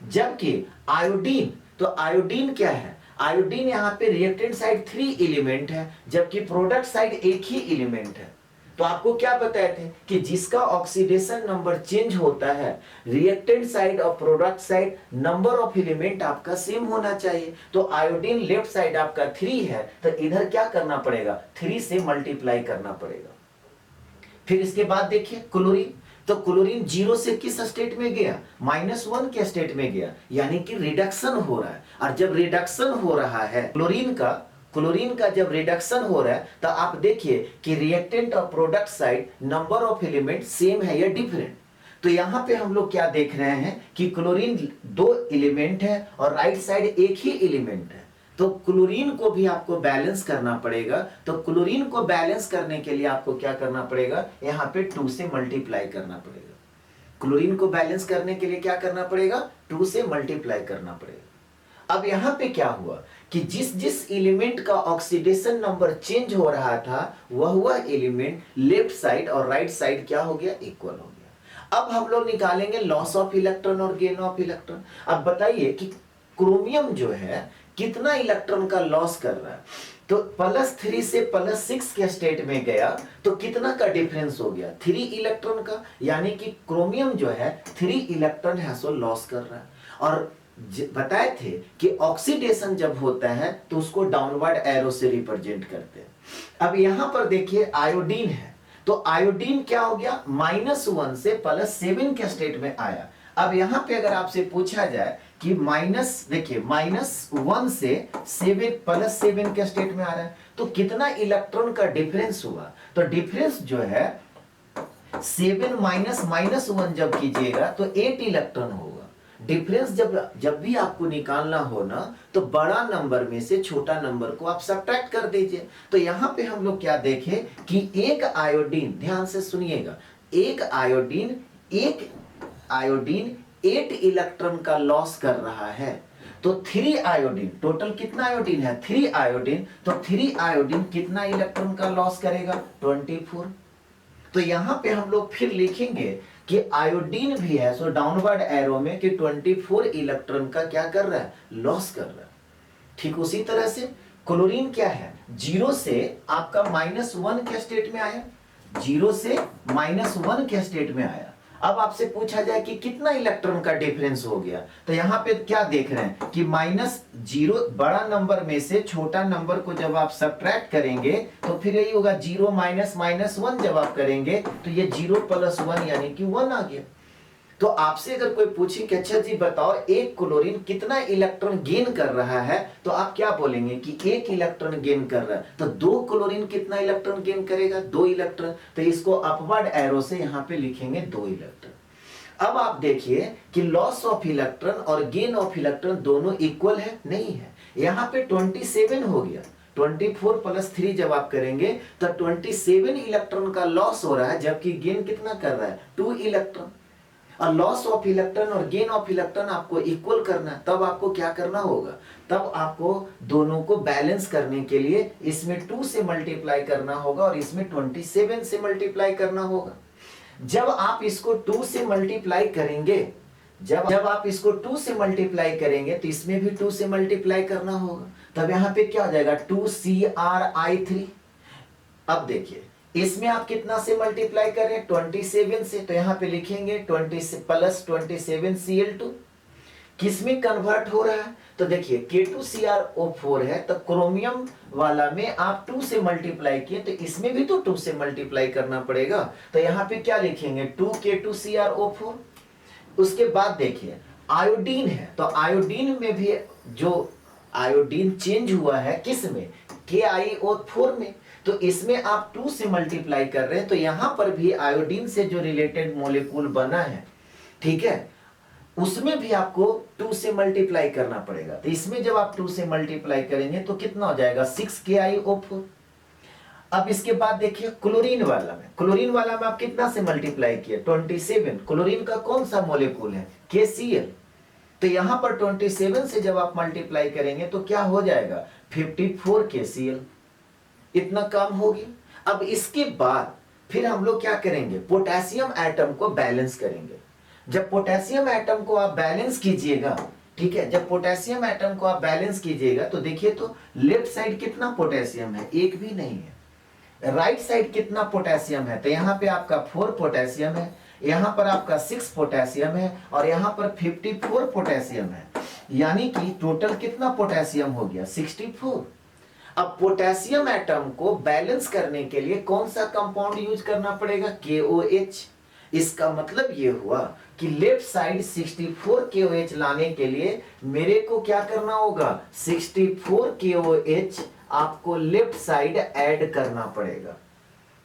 जबकि आयोडीन, तो आयोडीन क्या है, आयोडीन यहाँ पे रिएक्टेंट साइड 3 एलिमेंट है, जबकि प्रोडक्ट साइड एक ही एलिमेंट है। तो आपको क्या बताए थे कि जिसका ऑक्सीडेशन नंबर चेंज होता है, रिएक्टेंट साइड और product side number of element आपका सेम होना चाहिए। तो आयोडीन लेफ्ट साइड आपका 3 है, तो इधर क्या करना पड़ेगा 3 से मल्टीप्लाई करना पड़ेगा। फिर इसके बाद देखिए क्लोरीन, तो क्लोरीन 0 से किस स्टेट में गया, -1 के स्टेट में गया, यानी कि रिडक्शन हो रहा है। और जब रिडक्शन हो रहा है क्लोरीन का जब रिडक्शन हो रहा है, तो आप देखिए कि रिएक्टेंट और product side number of element same है या डिफरेंट। तो यहां पे हम लोग क्या देख रहे हैं कि क्लोरीन 2 एलिमेंट है और राइट साइड एक ही एलिमेंट है, तो क्लोरीन को भी आपको बैलेंस करना पड़ेगा। तो क्लोरीन को बैलेंस करने के लिए आपको क्या करना पड़ेगा, यहाँ पे 2 से मल्टीप्लाई करना पड़ेगा। क्लोरीन को बैलेंस करने के लिए क्या करना पड़ेगा, 2 से मल्टीप्लाई करना पड़ेगा। अब यहां पे क्या हुआ कि जिस एलिमेंट का ऑक्सीडेशन नंबर चेंज हो रहा था, वह एलिमेंट लेफ्ट साइड और राइट साइड क्या हो गया, इक्वल हो गया। अब हम लोग निकालेंगे लॉस ऑफ इलेक्ट्रॉन और गेन ऑफ इलेक्ट्रॉन। अब बताइए कि क्रोमियम जो है कितना इलेक्ट्रॉन का लॉस कर रहा है, तो +3 से +6 के स्टेट में गया, तो कितना का डिफरेंस हो गया 3 इलेक्ट्रॉन का, यानी कि क्रोमियम जो है 3 इलेक्ट्रॉन है सो लॉस कर रहा है। और बताए थे कि ऑक्सीडेशन जब होता है तो उसको डाउनवर्ड एरो से रिप्रेजेंट करते हैं। अब यहां पर देखिए आयोडीन है, तो आयोडीन क्या हो गया, -1 से +7 के स्टेट में आया। अब यहां पे अगर आपसे पूछा जाए कि देखिए -1 से +7 के स्टेट में आ रहा है, तो कितना इलेक्ट्रॉन का डिफरेंस हुआ, तो डिफरेंस जो है 7 माइनस -1 जब कीजिएगा तो 8 इलेक्ट्रॉन होगा। डिफरेंस जब भी आपको निकालना हो ना, तो बड़ा नंबर में से छोटा नंबर को आप सब्ट्रैक्ट कर दीजिए। तो यहां पे हम लोग क्या देखें कि एक आयोडीन, ध्यान से सुनिएगा, एक आयोडीन 8 इलेक्ट्रॉन का लॉस कर रहा है। तो 3 आयोडीन, टोटल कितना आयोडीन है, 3 आयोडीन, तो 3 आयोडीन कितना इलेक्ट्रॉन का लॉस करेगा, 24। तो यहां पे हम लोग फिर लिखेंगे कि आयोडीन भी है, सो डाउनवर्ड एरो में, कि 24 इलेक्ट्रॉन का क्या कर रहा है, लॉस कर रहा है। ठीक उसी तरह से क्लोरीन क्या है, 0 से आपका -1 के स्टेट में आया, 0 से -1 के स्टेट में आया। अब आपसे पूछा जाए कि कितना इलेक्ट्रॉन का डिफरेंस हो गया, तो यहां पे क्या देख रहे हैं कि -0, बड़ा नंबर में से छोटा नंबर को जब आप सब्ट्रैक्ट करेंगे तो फिर यही होगा 0 माइनस -1 जब आप करेंगे तो ये 0 + 1 यानी कि 1 आ गया। तो आपसे अगर कोई पूछे कि अच्छा जी बताओ एक क्लोरीन कितना इलेक्ट्रॉन गेन कर रहा है, तो आप क्या बोलेंगे कि 1 इलेक्ट्रॉन गेन कर रहा है। तो 2 क्लोरीन कितना इलेक्ट्रॉन गेन करेगा, 2 इलेक्ट्रॉन। तो इसको अपवर्ड एरो से यहां पे लिखेंगे 2 इलेक्ट्रॉन। अब आप देखिए कि लॉस ऑफ इलेक्ट्रॉन और गेन ऑफ इलेक्ट्रॉन दोनों इक्वल है, नहीं है। यहां पे 27 हो गया, 24 + 3 जब आप करेंगे तो 27 इलेक्ट्रॉन का लॉस हो रहा है, जबकि गेन कितना कर रहा है, 2 इलेक्ट्रॉन। और लॉस ऑफ इलेक्ट्रॉन और गेन ऑफ इलेक्ट्रॉन आपको इक्वल करना है, तब आपको क्या करना होगा, तब आपको दोनों को बैलेंस करने के लिए इसमें 2 से मल्टीप्लाई करना होगा और इसमें 27 से मल्टीप्लाई करना होगा। जब आप इसको 2 से मल्टीप्लाई करेंगे, जब आप इसको 2 से मल्टीप्लाई करेंगे तो इसमें भी 2 से मल्टीप्लाई करना होगा, तब यहां पे क्या हो जाएगा, 2CrI3। अब देखिए इसमें आप कितना से मल्टीप्लाई करें, 27 से, तो यहां पे लिखेंगे 20 + 27Cl2। किसमें कन्वर्ट हो रहा है, तो देखिए K2CrO4 है, तो क्रोमियम वाला में आप 2 से मल्टीप्लाई किए, तो इसमें भी तो 2 से मल्टीप्लाई करना पड़ेगा। तो यहां पे क्या लिखेंगे, 2K2CrO4। उसके बाद देखिए आयोडीन है, तो आयोडीन में भी जो आयोडीन चेंज हुआ है किस में, KiO4 में, तो इसमें आप 2 से मल्टीप्लाई कर रहे हैं, तो यहां पर भी आयोडीन से जो रिलेटेड मॉलिक्यूल बना है, ठीक है, उसमें भी आपको 2 से मल्टीप्लाई करना पड़ेगा। तो इसमें जब आप 2 से मल्टीप्लाई करेंगे तो कितना हो जाएगा, 6KiO4। अब इसके बाद देखिए क्लोरीन वाला में आप कितना से मल्टीप्लाई किए, 27। क्लोरीन का कौन सा मॉलिक्यूल है, KCl। तो यहां पर 27 से जब आप मल्टीप्लाई करेंगे तो क्या हो जाएगा, 54 KCl। इतना काम हो गया। अब इसके बाद फिर हम लोग क्या करेंगे, पोटेशियम एटम को बैलेंस करेंगे। जब पोटेशियम एटम को आप बैलेंस कीजिएगा, ठीक है, जब पोटेशियम एटम को आप बैलेंस कीजिएगा तो देखिए तो लेफ्ट साइड कितना पोटेशियम है, एक भी नहीं है। राइट साइड कितना पोटेशियम है, तो यहां पे आपका 4 पोटेशियम है, यहां पर आपका 6 पोटेशियम है और यहां पर 54 पोटेशियम है, यानी कि टोटल कितना पोटेशियम हो गया, 64। अब पोटेशियम एटम को बैलेंस करने के लिए कौन सा कंपाउंड यूज करना पड़ेगा, KOH। इसका मतलब ये हुआ कि लेफ्ट साइड 64 KOH लाने के लिए मेरे को क्या करना होगा, 64 KOH आपको लेफ्ट साइड ऐड करना पड़ेगा।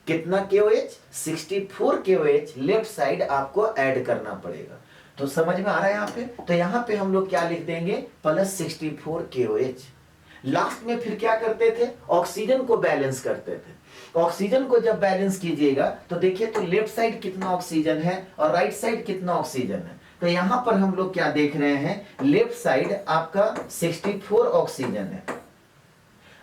कितना KOH, 64 KOH लेफ्ट साइड आपको ऐड करना पड़ेगा। तो समझ में आ रहा है यहाँ पे, तो यहाँ पे हम लोग क्या लिख देंगे, +64 KOH। लास्ट में फिर क्या करते थे, ऑक्सीजन को बैलेंस करते थे। ऑक्सीजन को जब बैलेंस कीजिएगा तो देखिए तो लेफ्ट साइड कितना ऑक्सीजन है और राइट साइड कितना ऑक्सीजन है। तो यहां पर हम लोग क्या देख रहे हैं, लेफ्ट साइड आपका 64 ऑक्सीजन है,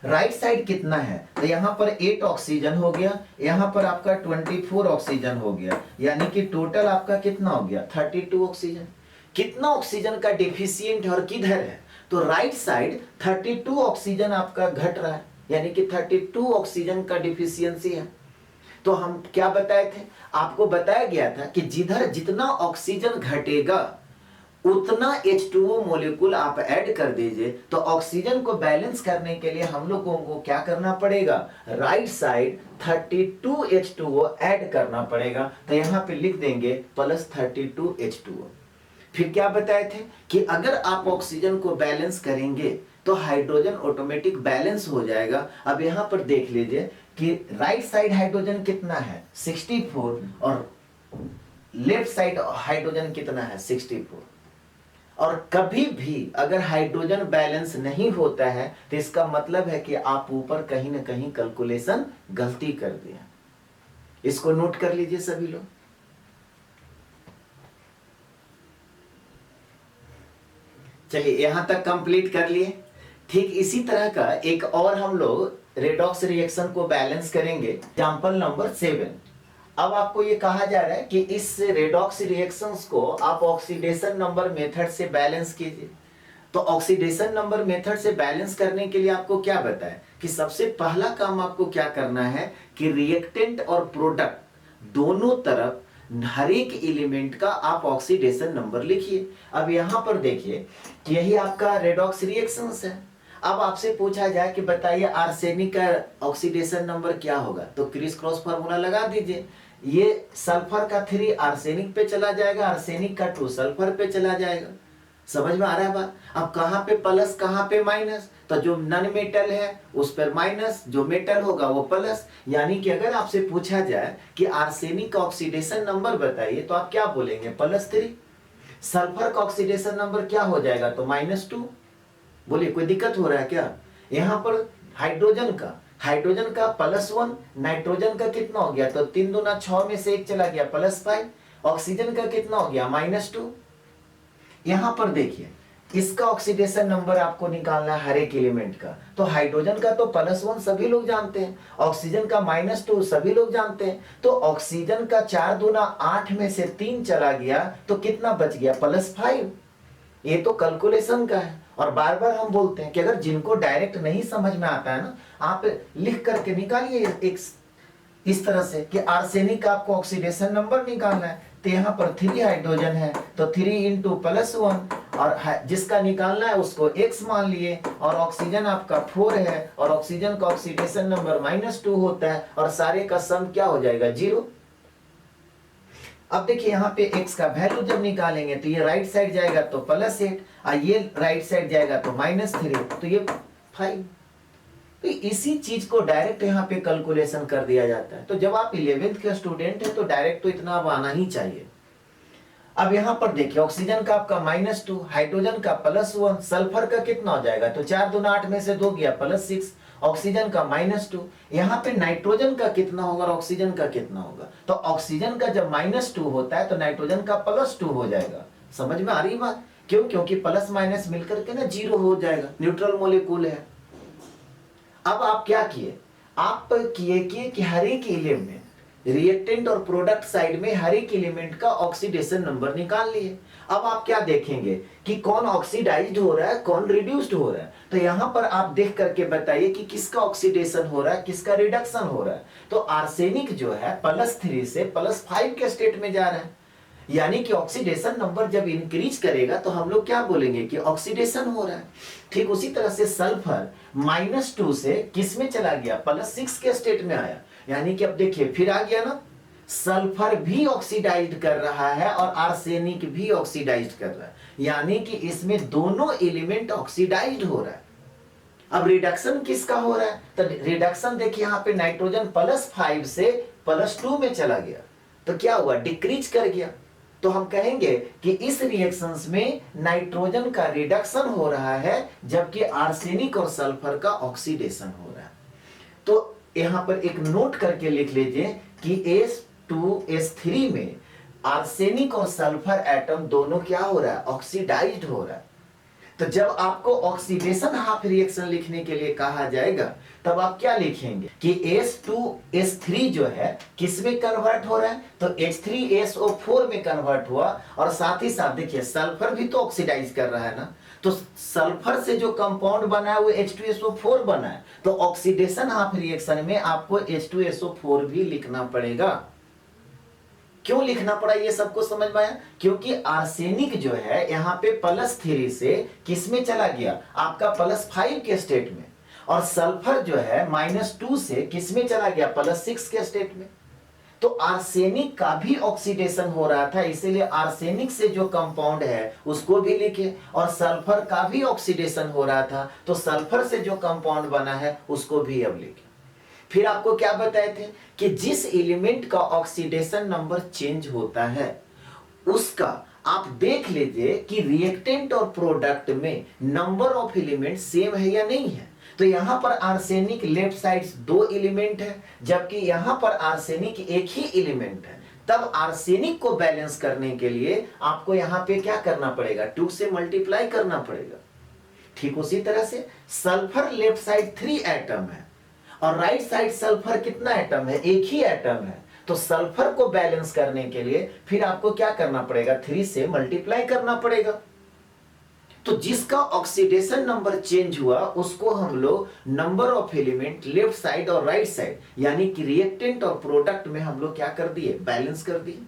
राइट साइड कितना है, तो यहां पर 8 ऑक्सीजन हो गया, यहां पर आपका 24 ऑक्सीजन हो गया, यानी कि टोटल आपका कितना हो गया, 32 ऑक्सीजन। कितना ऑक्सीजन का डिफिशियंट है और किधर है, तो राइट साइड 32 ऑक्सीजन आपका घट रहा है, यानी कि 32 ऑक्सीजन का डिफिशियंसी है। तो हम क्या बताए थे, आपको बताया गया था कि जिधर जितना ऑक्सीजन घटेगा उतना H2O मोलिक्यूल आप ऐड कर दीजिए। तो ऑक्सीजन को बैलेंस करने के लिए हम लोगों को क्या करना पड़ेगा, राइट साइड 32 H2O ऐड करना पड़ेगा। तो यहां पे लिख देंगे प्लस 32 H2O। फिर क्या बताए थे कि अगर आप ऑक्सीजन को बैलेंस करेंगे तो हाइड्रोजन ऑटोमेटिक बैलेंस हो जाएगा। अब यहां पर देख लीजिए कि राइट साइड हाइड्रोजन कितना है 64 और लेफ्ट साइड हाइड्रोजन कितना है 64। और कभी भी अगर हाइड्रोजन बैलेंस नहीं होता है तो इसका मतलब है कि आप ऊपर कहीं ना कहीं कैलकुलेशन गलती कर दिया। इसको नोट कर लीजिए सभी लोग। चलिए यहां तक कंप्लीट कर लिए। ठीक इसी तरह का एक और हम लोग रेडॉक्स रिएक्शन को बैलेंस करेंगे। Example number 7। अब आपको ये कहा जा रहा है कि इस रेडॉक्स रिएक्शंस को आप ऑक्सीडेशन नंबर मेथड से बैलेंस कीजिए। तो ऑक्सीडेशन नंबर मेथड से बैलेंस करने के लिए आपको क्या बताएं कि सबसे पहला काम आपको क्या करना है कि रिएक्टेंट और प्रोडक्ट दोनों तरफ हर एक एलिमेंट का आप ऑक्सीडेशन नंबर लिखिए। अब यहां पर देखिए कि यही आपका रेडॉक्स रिएक्शंस है। अब आपसे पूछा जाए कि बताइए आर्सेनिक का ऑक्सीडेशन नंबर क्या होगा, तो क्रिस क्रॉस फार्मूला लगा दीजिए। ये सल्फर का 3 आर्सेनिक पे चला जाएगा, आर्सेनिक का 2 सल्फर पे चला जाएगा। समझ में आ रहा है बात। अब कहां पे प्लस कहां पे माइनस, तो जो नॉन मेटल है उस पर माइनस, जो मेटल होगा वो प्लस। यानी कि अगर आपसे पूछा जाए कि आर्सेनिक का ऑक्सीडेशन नंबर बताइए तो आप क्या बोलेंगे +3। सल्फर का ऑक्सीडेशन नंबर क्या हो जाएगा, तो -2। बोलिए कोई दिक्कत हो रहा है क्या। यहां पर हाइड्रोजन का +1, नाइट्रोजन का कितना हो गया, तो 3 दूना 6 में से 1 चला गया +5। ऑक्सीजन का कितना हो गया -2। यहां पर देखिए इसका ऑक्सीडेशन नंबर आपको निकालना है हर एक एलिमेंट का। तो हाइड्रोजन का तो +1 सभी लोग जानते हैं, ऑक्सीजन का -2 सभी लोग जानते हैं। तो ऑक्सीजन का 4 दूना 8 में से 3 चला गया तो कितना बच गया, +5। ये तो कैलकुलेशन का है। और बार बार हम बोलते हैं कि अगर जिनको डायरेक्ट नहीं समझ में आता है ना, आप लिख करके निकालिए एक इस तरह से कि आर्सेनिक का आपको ऑक्सीडेशन नंबर निकालना है। तो यहाँ पर 3 हाइड्रोजन है तो 3 × +1, और जिसका निकालना है उसको x मान लिए। और ऑक्सीजन आपका 4 है और ऑक्सीजन का ऑक्सीडेशन नंबर -2 होता है और सारे का सम क्या हो जाएगा 0। अब देखिए यहाँ पे x का वैल्यू जब निकालेंगे तो ये राइट साइड जाएगा तो +8 और ये राइट साइड जाएगा तो -3, तो ये 5। तो इसी चीज को डायरेक्ट यहाँ पे कैलकुलेशन कर दिया जाता है। तो जब आप 11th के स्टूडेंट हैं तो डायरेक्ट तो इतना अब आना ही चाहिए। अब यहाँ पर देखिए ऑक्सीजन का आपका -2, हाइड्रोजन का +1, सल्फर का कितना हो जाएगा, तो 4 दूना 8 में से 2 गया +6, ऑक्सीजन का -2। यहाँ पे नाइट्रोजन का कितना होगा और ऑक्सीजन का कितना होगा, तो ऑक्सीजन का जब -2 होता है तो नाइट्रोजन का +2 हो जाएगा। समझ में आ रही बात, क्यों, क्योंकि प्लस माइनस मिलकर के ना 0 हो जाएगा, न्यूट्रल मॉलिक्यूल है। अब आप क्या किए, आप किए कि हर एक एलिमेंट रिएक्टेंट और प्रोडक्ट साइड में हर एक एलिमेंट का ऑक्सीडेशन नंबर निकाल लिए। अब आप क्या देखेंगे कि कौन ऑक्सीडाइज्ड हो रहा है, कौन रिड्यूस्ड हो रहा है। तो यहां पर आप देख करके बताइए कि किसका ऑक्सीडेशन हो रहा है, किसका रिडक्शन हो रहा है। तो आर्सेनिक जो है +3 से +5 के स्टेट में जा रहा है, यानी कि ऑक्सीडेशन नंबर जब इंक्रीज करेगा तो हम लोग क्या बोलेंगे कि ऑक्सीडेशन हो रहा है। ठीक उसी तरह से सल्फर -2 से किस में चला गया, +6 के स्टेट में आया। यानी कि अब देखिए फिर आ गया ना, सल्फर भी ऑक्सीडाइज्ड कर रहा है और आर्सेनिक भी ऑक्सीडाइज्ड कर रहा है, यानी कि इसमें दोनों एलिमेंट ऑक्सीडाइज्ड हो रहा है। अब रिडक्शन किसका हो रहा है, तो रिडक्शन देखिए यहाँ पे नाइट्रोजन +5 से +2 में चला गया, तो क्या हुआ, डिक्रीज कर गया। तो हम कहेंगे कि इस रिएक्शंस में नाइट्रोजन का रिडक्शन हो रहा है जबकि आर्सेनिक और सल्फर का ऑक्सीडेशन हो रहा है। तो यहां पर एक नोट करके लिख लीजिए कि H2S3 में आर्सेनिक और सल्फर एटम दोनों क्या हो रहा है, ऑक्सीडाइज्ड हो रहा है। तो जब आपको ऑक्सीडेशन हाफ रिएक्शन लिखने के लिए कहा जाएगा तब आप क्या लिखेंगे कि H2S3 जो है किस में कन्वर्ट हो रहा है, तो H3SO4 में कन्वर्ट हुआ। और साथ ही साथ देखिए सल्फर भी तो ऑक्सीडाइज कर रहा है ना, तो सल्फर से जो कंपाउंड बना है वो H2SO4 बना है। तो ऑक्सीडेशन हाफ रिएक्शन में आपको H2SO4 भी लिखना पड़ेगा। क्यों लिखना पड़ा ये सबको समझ में आया? क्योंकि आर्सेनिक जो है यहाँ पे +3 से किस में चला गया, आपका +5 के स्टेट में, और सल्फर जो है -2 से किस में चला गया, +6 के स्टेट में। तो आर्सेनिक का भी ऑक्सीडेशन हो रहा था, इसीलिए आर्सेनिक से जो कंपाउंड है उसको भी लिखे, और सल्फर का भी ऑक्सीडेशन हो रहा था, तो सल्फर से जो कंपाउंड बना है उसको भी अब लिखे। फिर आपको क्या बताए थे कि जिस एलिमेंट का ऑक्सीडेशन नंबर चेंज होता है उसका आप देख लीजिए कि रिएक्टेंट और प्रोडक्ट में नंबर ऑफ एलिमेंट सेम है या नहीं है। तो यहां पर आर्सेनिक लेफ्ट साइड 2 एलिमेंट है, जबकि यहां पर आर्सेनिक एक ही एलिमेंट है। तब आर्सेनिक को बैलेंस करने के लिए आपको यहां पे क्या करना पड़ेगा, 2 से मल्टीप्लाई करना पड़ेगा। ठीक उसी तरह से सल्फर लेफ्ट साइड 3 एटम है और राइट साइड सल्फर कितना एटम है, एक ही एटम है। तो सल्फर को बैलेंस करने के लिए फिर आपको क्या करना पड़ेगा, 3 से मल्टीप्लाई करना पड़ेगा। तो जिसका ऑक्सीडेशन नंबर चेंज हुआ उसको हम लोग number of element left side और राइट साइड यानी कि रिएक्टेंट और प्रोडक्ट में हम लोग क्या कर दिए, बैलेंस कर दिए।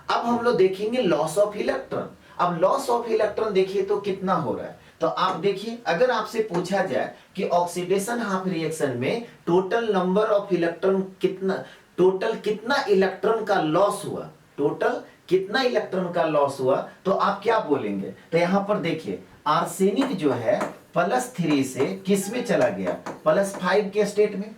अब हम लोग देखेंगे लॉस ऑफ इलेक्ट्रॉन। अब लॉस ऑफ इलेक्ट्रॉन देखिए तो कितना हो रहा है, तो आप देखिए अगर आपसे पूछा जाए कि ऑक्सीडेशन हाफ रिएक्शन में टोटल नंबर ऑफ इलेक्ट्रॉन कितना, टोटल कितना इलेक्ट्रॉन का लॉस हुआ, टोटल कितना इलेक्ट्रॉन का लॉस हुआ, तो आप क्या बोलेंगे। तो यहां पर देखिए आर्सेनिक जो है +3 से किस में चला गया, +5 के स्टेट में।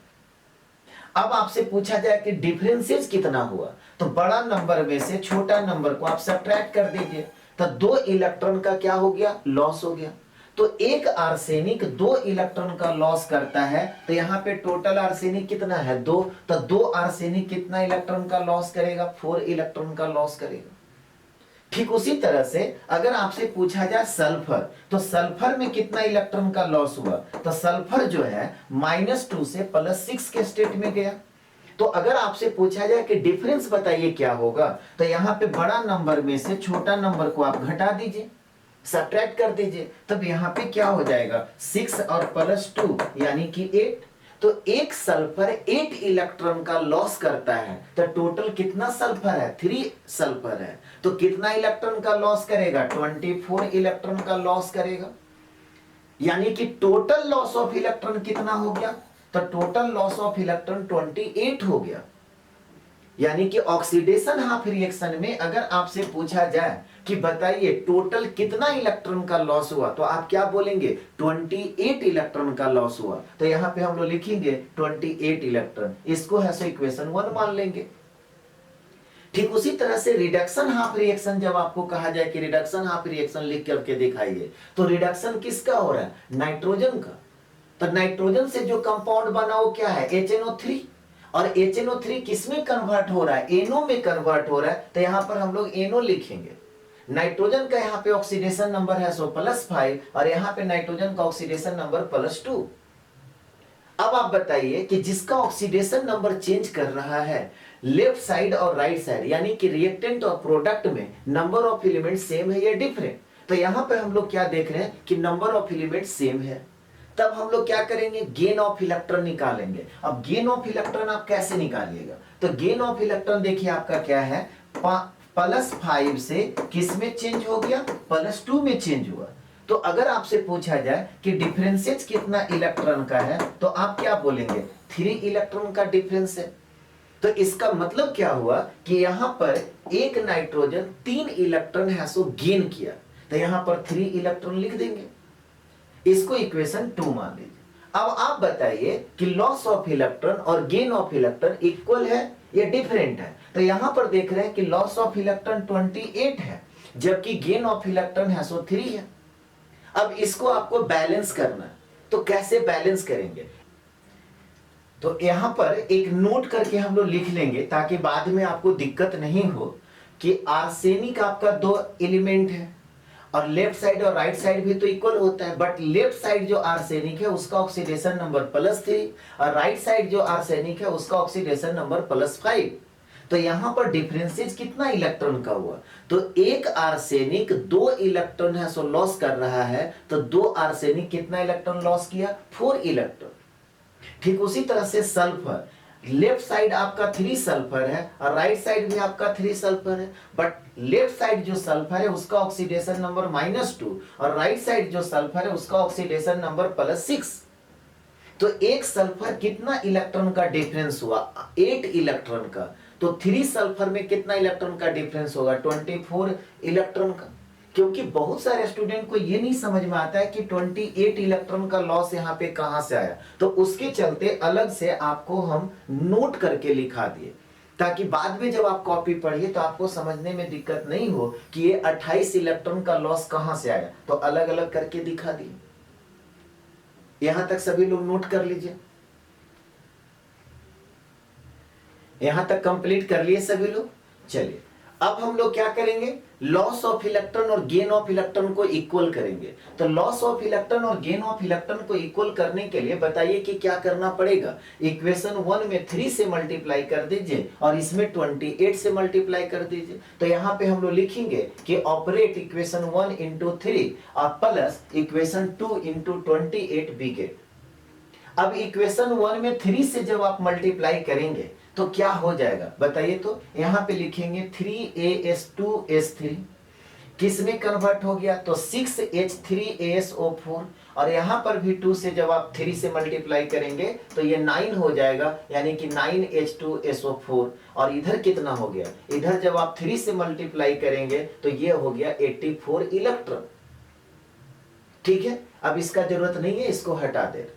अब आपसे पूछा जाए कि डिफरेंसेस कितना हुआ, तो बड़ा नंबर में से छोटा नंबर को आप सब्ट्रैक्ट कर दीजिए, तो 2 इलेक्ट्रॉन का क्या हो गया, लॉस हो गया। तो एक आर्सेनिक 2 इलेक्ट्रॉन का लॉस करता है, तो यहाँ पे टोटल आर्सेनिक कितना है, 2, तो 2 आर्सेनिक कितना इलेक्ट्रॉन का लॉस करेगा, 4 इलेक्ट्रॉन का लॉस करेगा। ठीक उसी तरह से अगर आपसे पूछा जाए सल्फर, तो सल्फर में कितना इलेक्ट्रॉन का लॉस हुआ, तो सल्फर जो है -2 से +6 के स्टेट में गया। तो अगर आपसे पूछा जाए कि डिफरेंस बताइए क्या होगा, तो यहाँ पे बड़ा नंबर में से छोटा नंबर को आप घटा दीजिए, सब्ट्रैक्ट कर दीजिए, तब यहाँ पे क्या हो जाएगा, 6 और +2 यानी कि 8। तो एक सल्फर 8 इलेक्ट्रॉन का लॉस करता है, तो टोटल कितना सल्फर है, 3 सल्फर है, तो कितना इलेक्ट्रॉन का लॉस करेगा, 24 इलेक्ट्रॉन का लॉस करेगा। यानी कि टोटल लॉस ऑफ इलेक्ट्रॉन कितना हो गया, तो टोटल लॉस ऑफ इलेक्ट्रॉन 28 हो गया। यानी कि ऑक्सीडेशन हाफ रिएक्शन में अगर आपसे पूछा जाए कि बताइए टोटल कितना इलेक्ट्रॉन का लॉस हुआ, तो आप क्या बोलेंगे, 28 इलेक्ट्रॉन का लॉस हुआ। तो यहां पे हम लोग लिखेंगे 28 इलेक्ट्रॉन, इसको है सो इक्वेशन 1 मान लेंगे। ठीक उसी तरह से रिडक्शन हाफ रिएक्शन, जब आपको कहा जाए कि रिडक्शन हाफ रिएक्शन लिख करके दिखाइए, तो रिडक्शन किसका हो रहा है, नाइट्रोजन का। तो नाइट्रोजन से जो कंपाउंड बना वो क्या है, HNO3, और HNO3 किसमें कन्वर्ट हो रहा है, NO में कन्वर्ट हो रहा है। तो यहां पर हम लोग NO लिखेंगे। नाइट्रोजन का यहाँ पे ऑक्सीडेशन नंबर है सो +5, और यहाँ पे नाइट्रोजन का ऑक्सीडेशन नंबर +2। अब आप बताइए कि जिसका ऑक्सीडेशन नंबर चेंज कर रहा है लेफ्ट साइड और राइट साइड यानी कि रिएक्टेंट और प्रोडक्ट में नंबर ऑफ एलिमेंट सेम है या डिफरेंट। तो यहां पे हम लोग क्या देख रहे हैं कि नंबर ऑफ एलिमेंट सेम है। तब हम लोग क्या करेंगे, गेन ऑफ इलेक्ट्रॉन निकालेंगे। अब गेन ऑफ इलेक्ट्रॉन आप कैसे निकालिएगा, तो गेन ऑफ इलेक्ट्रॉन देखिए आपका क्या है, +5 से किस में चेंज हो गया, +2 में चेंज हुआ। तो अगर आपसे पूछा जाए कि डिफरेंसेज कितना इलेक्ट्रॉन का है, तो आप क्या बोलेंगे, 3 इलेक्ट्रॉन का डिफरेंस है। तो इसका मतलब क्या हुआ कि यहां पर एक नाइट्रोजन 3 इलेक्ट्रॉन है सो गेन किया, तो यहां पर 3 इलेक्ट्रॉन लिख देंगे, इसको इक्वेशन 2 मान लीजिए। अब आप बताइए कि लॉस ऑफ इलेक्ट्रॉन और गेन ऑफ इलेक्ट्रॉन इक्वल है या डिफरेंट है। तो यहां पर देख रहे हैं कि लॉस ऑफ इलेक्ट्रॉन 28 है, जबकि गेन ऑफ इलेक्ट्रॉन है सो 3 है। अब इसको आपको बैलेंस करना है, तो कैसे बैलेंस करेंगे, तो यहां पर एक नोट करके हम लोग लिख लेंगे ताकि बाद में आपको दिक्कत नहीं हो कि आर्सेनिक आपका 2 एलिमेंट है और लेफ्ट साइड और राइट साइड भी तो इक्वल होता है, बट लेफ्ट साइड जो आर्सेनिक है उसका ऑक्सीडेशन नंबर +3 और राइट साइड जो आर्सेनिक है उसका ऑक्सीडेशन नंबर +5। तो यहां पर डिफरेंसेज कितना इलेक्ट्रॉन का हुआ, तो एक आर्सेनिक 2 इलेक्ट्रॉन है सो लॉस कर रहा है, तो 2 आर्सेनिक कितना इलेक्ट्रॉन लॉस किया, 4 इलेक्ट्रॉन। ठीक उसी तरह से सल्फर लेफ्ट साइड आपका 3 सल्फर है और राइट साइड भी आपका 3 सल्फर है, बट लेफ्ट साइड जो सल्फर है उसका ऑक्सीडेशन नंबर -2 और राइट साइड जो सल्फर है उसका ऑक्सीडेशन नंबर +6। तो एक सल्फर कितना इलेक्ट्रॉन का डिफरेंस हुआ? 8 इलेक्ट्रॉन का। तो 3 सल्फर में कितना इलेक्ट्रॉन का डिफरेंस होगा? 24 इलेक्ट्रॉन का। क्योंकि बहुत सारे स्टूडेंट को ये नहीं समझ में आता है कि 28 इलेक्ट्रॉन का लॉस यहाँ पे कहां से आया, तो उसके चलते अलग से आपको हम नोट करके लिखा दिए, ताकि बाद में जब आप कॉपी पढ़िए तो आपको समझने में दिक्कत नहीं हो कि ये 28 इलेक्ट्रॉन का लॉस कहां से आया, तो अलग अलग करके दिखा दिए। यहां तक सभी लोग नोट कर लीजिए, यहां तक कंप्लीट कर लिए सभी लोग। चलिए अब हम लोग क्या करेंगे, लॉस ऑफ इलेक्ट्रॉन और गेन ऑफ इलेक्ट्रॉन को इक्वल करेंगे। तो लॉस ऑफ इलेक्ट्रॉन और गेन ऑफ इलेक्ट्रॉन को इक्वल करने के लिए बताइए कि क्या करना पड़ेगा। इक्वेशन 1 में 3 से मल्टीप्लाई कर दीजिए और इसमें 28 से मल्टीप्लाई कर दीजिए। तो यहाँ पे हम लोग लिखेंगे कि ऑपरेट इक्वेशन 1 × 3 और प्लस इक्वेशन 2 × 28 बी गेट। अब इक्वेशन 1 में 3 से जब आप मल्टीप्लाई करेंगे तो क्या हो जाएगा बताइए। तो यहां पे लिखेंगे 3as2s3 किस में कन्वर्ट हो गया, तो 6h3asO4 और यहां पर भी 2 से जब आप 3 से मल्टीप्लाई करेंगे तो ये 9 हो जाएगा, यानी कि 9h2SO4। और इधर कितना हो गया, इधर जब आप 3 से मल्टीप्लाई करेंगे तो ये हो गया 84 इलेक्ट्रॉन। ठीक है, अब इसका जरूरत नहीं है, इसको हटा दे।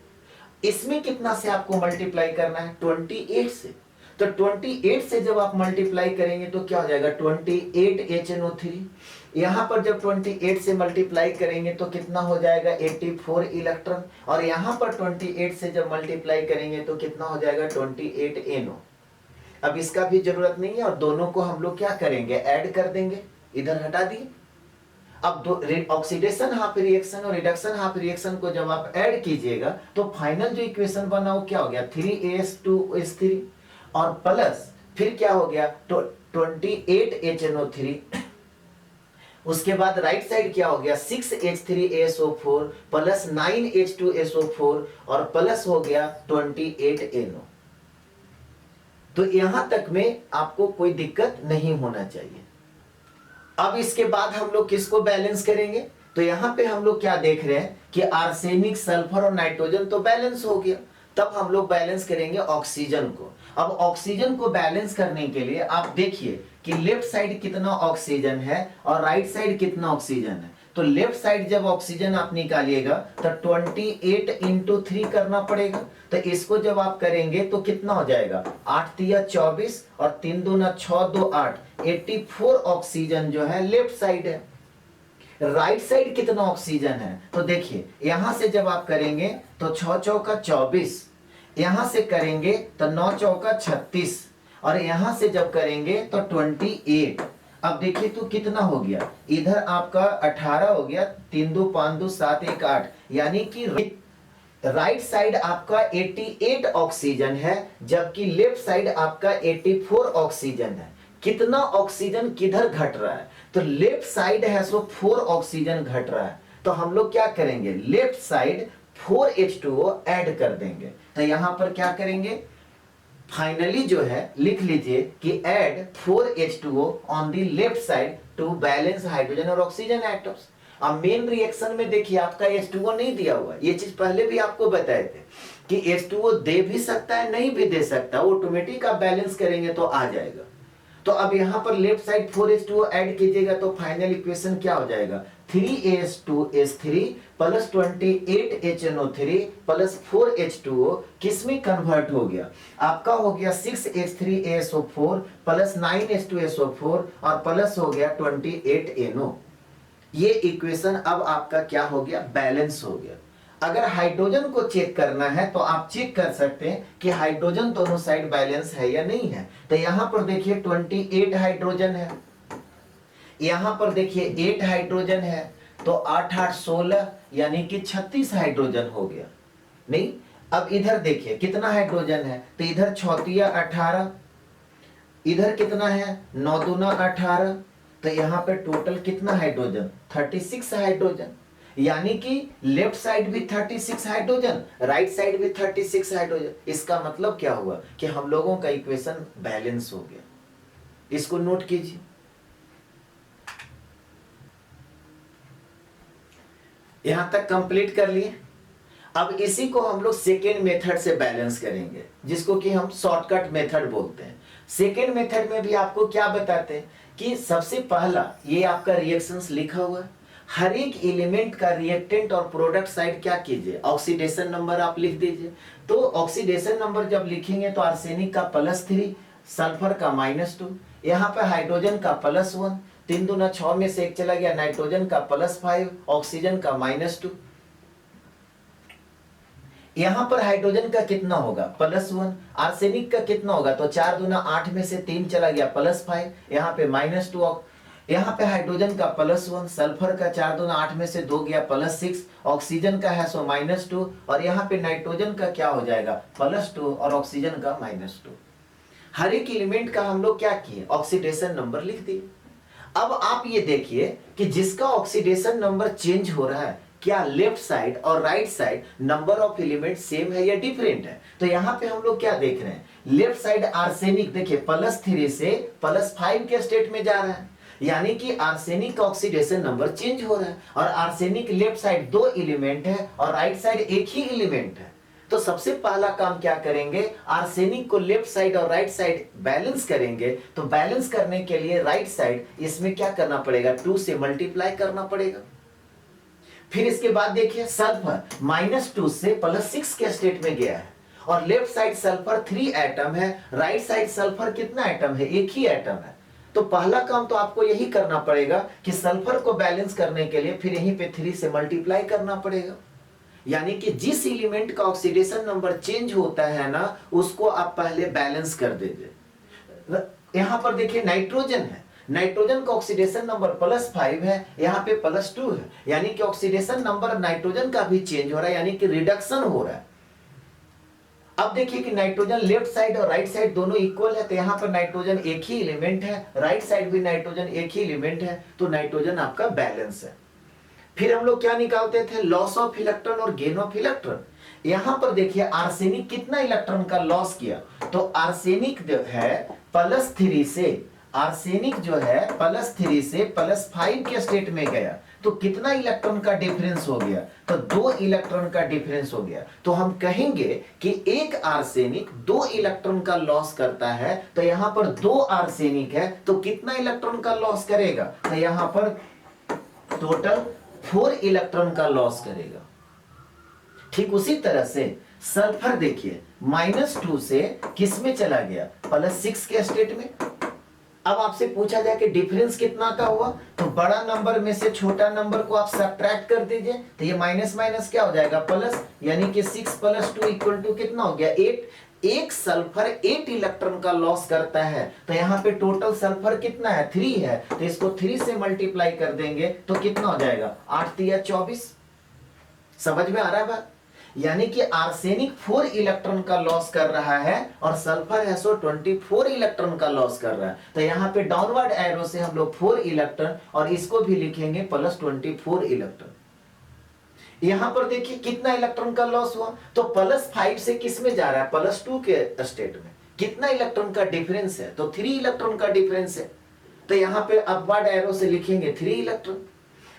इसमें कितना से आपको मल्टीप्लाई करना है, 28 से। तो 28 से जब आप मल्टीप्लाई करेंगे तो क्या हो जाएगा, 28HNO3। यहां पर जब 28 से मल्टीप्लाई करेंगे तो कितना हो जाएगा, 84 इलेक्ट्रॉन। और यहां पर 28 से जब मल्टीप्लाई करेंगे तो कितना हो जाएगा, 28NO। अब इसका भी जरूरत नहीं है और दोनों को हम लोग क्या करेंगे, ऐड कर देंगे, इधर हटा दिए। अब ऑक्सीडेशन हाफ रिएक्शन और रिडक्शन हाफ रिएक्शन को जब आप ऐड कीजिएगा तो फाइनल जो इक्वेशन बना वो क्या हो गया, 3as2s3 और प्लस फिर क्या हो गया, 28HNO3। उसके बाद राइट साइड क्या हो गया, 6H3asO4 प्लस 9H2SO4 और प्लस हो गया 28NO। तो यहां तक में आपको कोई दिक्कत नहीं होना चाहिए। अब इसके बाद हम लोग किसको बैलेंस करेंगे, तो यहां पे हम लोग क्या देख रहे हैं कि आर्सेनिक, सल्फर और नाइट्रोजन तो बैलेंस हो गया। तब हम लोग बैलेंस करेंगे ऑक्सीजन को। अब ऑक्सीजन को बैलेंस करने के लिए आप देखिए कि लेफ्ट साइड कितना ऑक्सीजन है और राइट साइड कितना ऑक्सीजन है। तो लेफ्ट साइड जब ऑक्सीजन आप निकालिएगा तो 28 × 3 करना पड़ेगा। तो इसको जब आप करेंगे तो कितना हो जाएगा, 8 तिया 24 और 3 दूना 6 2 8, 84 ऑक्सीजन जो है लेफ्ट साइड है। राइट साइड कितना ऑक्सीजन है, तो देखिए यहां से जब आप करेंगे तो 6 चौका 24, यहां से करेंगे तो 9 चौका 36 और यहां से जब करेंगे तो 28। अब देखिए तो कितना हो गया, इधर आपका 18 हो गया, 3 2 5 2 7 1 8, यानी कि राइट साइड आपका 88 ऑक्सीजन है जबकि लेफ्ट साइड आपका 84 ऑक्सीजन है। कितना ऑक्सीजन किधर घट रहा है, तो लेफ्ट साइड है सो 4 ऑक्सीजन घट रहा है। तो हम लोग क्या करेंगे, लेफ्ट साइड 4H2O ऐड कर देंगे। तो यहां पर क्या करेंगे, फाइनली जो है लिख लीजिए कि add 4H2O on the left side to balance hydrogen और ऑक्सीजन एटम्स। अब मेन रिएक्शन में देखिए आपका H2O नहीं दिया हुआ, ये चीज पहले भी आपको बताए थे कि H2O दे भी सकता है नहीं भी दे सकता, वो ऑटोमेटिक आप बैलेंस करेंगे तो आ जाएगा। तो अब यहां पर लेफ्ट साइड 4H2O ऐड कीजिएगा तो फाइनल इक्वेशन क्या हो जाएगा, 3as2s3 plus 28HNO3 plus 4H2O किस में कन्वर्ट हो गया, आपका हो गया 6H3asO4 प्लस 9H2SO4 और प्लस हो गया 28NO। ये इक्वेशन अब आपका क्या हो गया, बैलेंस हो गया। अगर हाइड्रोजन को चेक करना है तो आप चेक कर सकते हैं कि हाइड्रोजन दोनों साइड बैलेंस है या नहीं है। तो यहां पर देखिए 28 हाइड्रोजन है, यहां पर देखिए 8 हाइड्रोजन है, तो 8 8 16 यानी कि 36 हाइड्रोजन हो गया। नहीं, अब इधर देखिए कितना हाइड्रोजन है, तो इधर 6 तिया 18, इधर कितना है 9 दूना 18, तो यहां पे टोटल कितना हाइड्रोजन, 36 हाइड्रोजन। यानी कि लेफ्ट साइड भी 36 हाइड्रोजन, राइट साइड भी 36 हाइड्रोजन। इसका मतलब क्या हुआ कि हम लोगों का इक्वेशन बैलेंस हो गया। इसको नोट कीजिए। यहां तक कंप्लीट कर लिए। अब इसी को हम लोग सेकेंड मेथड से बैलेंस करेंगे, जिसको कि हम शॉर्टकट मेथड बोलते हैं। सेकेंड मेथड में भी आपको क्या बताते हैं कि सबसे पहला ये आपका रिएक्शंस लिखा हुआ है, हर एक एलिमेंट का रिएक्टेंट और प्रोडक्ट साइड क्या कीजिए, ऑक्सीडेशन नंबर आप लिख दीजिए। तो ऑक्सीडेशन नंबर जब लिखेंगे तो आर्सेनिक का +3, सल्फर का -2, यहाँ पे हाइड्रोजन का +1, 3 दूना 6 में से 1 चला गया, नाइट्रोजन का +5, ऑक्सीजन का -2। यहां पर हाइड्रोजन का कितना होगा, +1, आर्सेनिक का कितना होगा, तो 4 दूना 8 में से 3 चला गया, +5, यहाँ पे -2, यहाँ पे हाइड्रोजन का +1, सल्फर का 4 दूना 8 में से 2 गया, +6, ऑक्सीजन का है सो -2, और यहाँ पे नाइट्रोजन का क्या हो जाएगा, +2, और ऑक्सीजन का -2। हर एक एलिमेंट का हम लोग क्या किए, ऑक्सीडेशन नंबर लिख दिए। अब आप ये देखिए कि जिसका ऑक्सीडेशन नंबर चेंज हो रहा है, क्या लेफ्ट साइड और right side number of element same है या डिफरेंट है। तो यहाँ पे हम लोग क्या देख रहे हैं, लेफ्ट साइड आर्सेनिक देखिए +3 से +5 के स्टेट में जा रहा है, यानी कि आर्सेनिक का ऑक्सीडेशन नंबर चेंज हो रहा है। और आर्सेनिक लेफ्ट साइड 2 एलिमेंट है और राइट साइड एक ही एलिमेंट है। तो सबसे पहला काम क्या करेंगे, आर्सेनिक को लेफ्ट साइड और राइट साइड बैलेंस करेंगे। तो बैलेंस करने के लिए राइट साइड इसमें क्या करना पड़ेगा, 2 से मल्टीप्लाई करना पड़ेगा। फिर इसके बाद देखिए सल्फर -2 से +6 के स्टेट में गया है, और लेफ्ट साइड सल्फर 3 एटम है, राइट साइड सल्फर कितना एटम है, एक ही एटम है। तो पहला काम तो आपको यही करना पड़ेगा कि सल्फर को बैलेंस करने के लिए फिर यहीं पे 3 से मल्टीप्लाई करना पड़ेगा। यानी कि जिस एलिमेंट का ऑक्सीडेशन नंबर चेंज होता है ना, उसको आप पहले बैलेंस कर दीजिए। यहां पर देखिए नाइट्रोजन है, नाइट्रोजन का ऑक्सीडेशन नंबर +5 है, यहाँ पे +2 है, यानी कि ऑक्सीडेशन नंबर नाइट्रोजन का भी चेंज हो रहा है, यानी कि रिडक्शन हो रहा है। अब देखिए कि नाइट्रोजन लेफ्ट साइड और राइट साइड दोनों इक्वल है, तो यहाँ पर नाइट्रोजन एक ही एलिमेंट है, राइट साइड भी नाइट्रोजन एक ही एलिमेंट है, तो नाइट्रोजन आपका बैलेंस है। फिर हम लोग क्या निकालते थे, लॉस ऑफ इलेक्ट्रॉन और गेन ऑफ इलेक्ट्रॉन। यहां पर देखिए आर्सेनिक कितना इलेक्ट्रॉन का लॉस किया, तो आर्सेनिक जो है +3 से, आर्सेनिक जो है +3 से +5 के स्टेट में गया, तो कितना इलेक्ट्रॉन का डिफरेंस हो गया, तो 2 इलेक्ट्रॉन का डिफरेंस हो गया। तो हम कहेंगे कि एक आर्सेनिक 2 इलेक्ट्रॉन का लॉस करता है, तो यहां पर 2 आर्सेनिक है, तो कितना इलेक्ट्रॉन का लॉस करेगा, तो यहां पर टोटल 4 इलेक्ट्रॉन का लॉस करेगा। ठीक उसी तरह से सल्फर देखिए -2 से किस में चला गया, +6 के स्टेट में। अब आपसे पूछा जाए कि डिफरेंस कितना का हुआ, तो बड़ा नंबर में से छोटा नंबर को आप सब्ट्रैक्ट कर दीजिए, तो ये माइनस माइनस क्या हो जाएगा, प्लस, यानी कि 6 + 2 = कितना हो गया, 8। एक सल्फर 8 इलेक्ट्रॉन का लॉस करता है, तो यहाँ पे टोटल सल्फर कितना है, 3 है, तो इसको 3 से मल्टीप्लाई कर देंगे तो कितना हो जाएगा, 8 × 24। समझ में आ रहा है बात। यानी कि आर्सेनिक 4 इलेक्ट्रॉन का लॉस कर रहा है और सल्फर है सो 24 इलेक्ट्रॉन का लॉस कर रहा है। तो यहाँ पे डाउनवर्ड एरो से हम लोग 4 इलेक्ट्रॉन और इसको भी लिखेंगे +24 इलेक्ट्रॉन। यहां पर देखिए कितना इलेक्ट्रॉन का लॉस हुआ, तो +5 से किस में जा रहा है, +2 के स्टेट में। कितना इलेक्ट्रॉन का डिफरेंस है, तो 3 इलेक्ट्रॉन का डिफरेंस है, तो यहां पे अपवर्ड एरो से लिखेंगे 3 इलेक्ट्रॉन।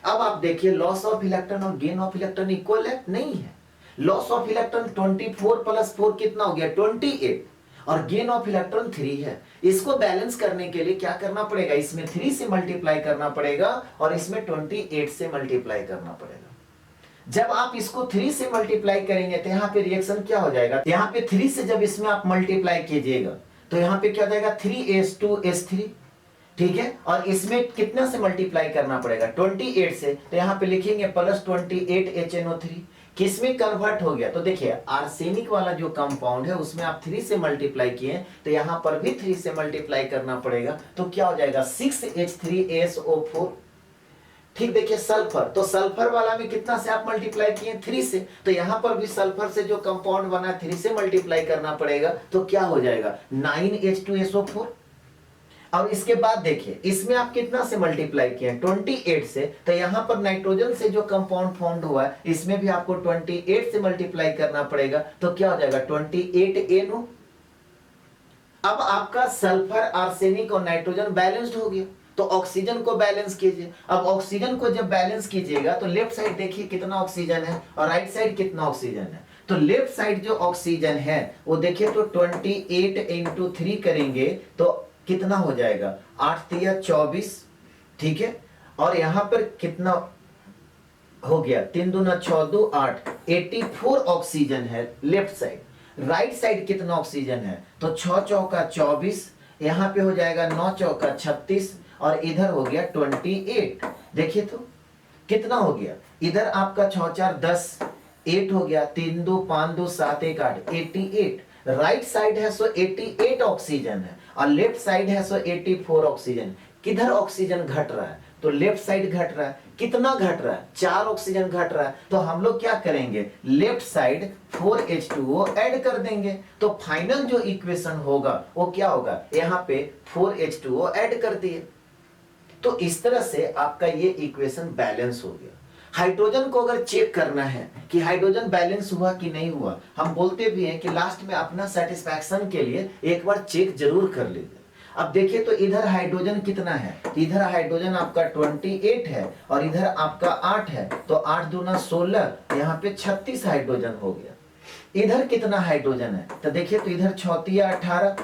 अब आप देखिए लॉस ऑफ इलेक्ट्रॉन और गेन ऑफ इलेक्ट्रॉन इक्वल है, नहीं है। लॉस ऑफ इलेक्ट्रॉन 24 + 4 कितना हो गया, 28, और गेन ऑफ इलेक्ट्रॉन 3 है। इसको बैलेंस करने के लिए क्या करना पड़ेगा, इसमें 3 से मल्टीप्लाई करना पड़ेगा और इसमें 28 से मल्टीप्लाई करना पड़ेगा। जब आप इसको 3 से मल्टीप्लाई करेंगे तो यहाँ पे रिएक्शन क्या हो जाएगा, यहाँ पे 3 से जब इसमें आप मल्टीप्लाई कीजिएगा तो यहाँ पे क्या हो जाएगा, 3s2s3, ठीक है। और इसमें कितना से मल्टीप्लाई करना पड़ेगा, 28 से, तो यहाँ पे लिखेंगे +28 HNO3। किसमें कन्वर्ट हो गया, तो देखिए आर्सेनिक वाला जो कंपाउंड है उसमें आप 3 से मल्टीप्लाई किए, तो यहाँ पर भी 3 से मल्टीप्लाई करना पड़ेगा, तो क्या हो जाएगा 6H3SO4। ठीक, देखिए सल्फर, तो सल्फर वाला में कितना से आप मल्टीप्लाई किए, 3 से, तो यहां पर भी सल्फर से जो कंपाउंड बना 3 से मल्टीप्लाई करना पड़ेगा, तो क्या हो जाएगा 9H2SO4। अब इसके बाद देखिए इसमें आप कितना से मल्टीप्लाई किए 28 से, तो यहां पर नाइट्रोजन से जो कंपाउंड फॉर्म्ड हुआ है इसमें भी आपको 28 से मल्टीप्लाई करना पड़ेगा, तो क्या हो जाएगा 28NO। अब आपका सल्फर, आर्सेनिक और नाइट्रोजन बैलेंस्ड हो गया, तो ऑक्सीजन को बैलेंस कीजिए। अब ऑक्सीजन को जब बैलेंस कीजिएगा तो लेफ्ट साइड देखिए कितना ऑक्सीजन है और राइट साइड कितना ऑक्सीजन है। तो लेफ्ट साइड जो ऑक्सीजन है वो देखिए तो 28 इंटू 3 करेंगे तो कितना हो जाएगा 8 तिया 24, ठीक है। और यहां पर कितना हो गया 3 दूना 6 2 8, 84 ऑक्सीजन है लेफ्ट साइड। राइट साइड कितना ऑक्सीजन है तो 6 चौका 24, यहां पे हो जाएगा 9 चौका 36 और इधर हो गया 28। देखिए तो कितना हो गया, इधर आपका 6 4 10, 8 हो गया, 3 2 5 2 7 1 8, 88। राइट साइड है सो 88 ऑक्सीजन है और लेफ्ट साइड है सो 84 ऑक्सीजन। किधर ऑक्सीजन घट रहा है तो लेफ्ट साइड घट रहा है। कितना घट रहा है 4 ऑक्सीजन घट रहा है, तो हम लोग क्या करेंगे लेफ्ट साइड 4H2O ऐड कर देंगे, तो फाइनल जो इक्वेशन होगा वो क्या होगा, यहाँ पे 4H2O ऐड कर दिए। तो इस तरह से आपका ये इक्वेशन बैलेंस हो गया। हाइड्रोजन को अगर चेक करना है कि हाइड्रोजन बैलेंस हुआ कि नहीं हुआ, हम बोलते भी हैं कि लास्ट में अपना सेटिस्फैक्शन के लिए एक बार चेक जरूर कर लीजिए। अब देखिए तो इधर हाइड्रोजन कितना है, इधर हाइड्रोजन आपका 28 है और इधर आपका 8 है, तो 8 दूना 16, यहाँ पे 36 हाइड्रोजन हो गया। इधर कितना हाइड्रोजन है तो देखिए तो इधर 6 तिया 18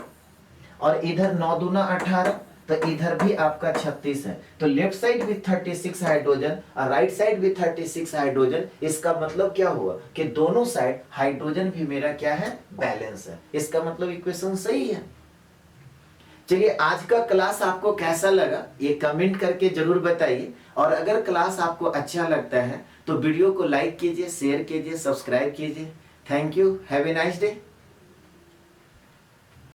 और इधर 9 दूना 18, तो इधर भी आपका 36 है। तो लेफ्ट साइड भी 36 हाइड्रोजन और राइट साइड भी 36 हाइड्रोजन। इसका मतलब क्या हुआ कि दोनों साइड हाइड्रोजन भी मेरा क्या है बैलेंस है। इसका मतलब इक्वेशन सही है। चलिए आज का क्लास आपको कैसा लगा ये कमेंट करके जरूर बताइए, और अगर क्लास आपको अच्छा लगता है तो वीडियो को लाइक कीजिए, शेयर कीजिए, सब्सक्राइब कीजिए। Thank you, have a nice day.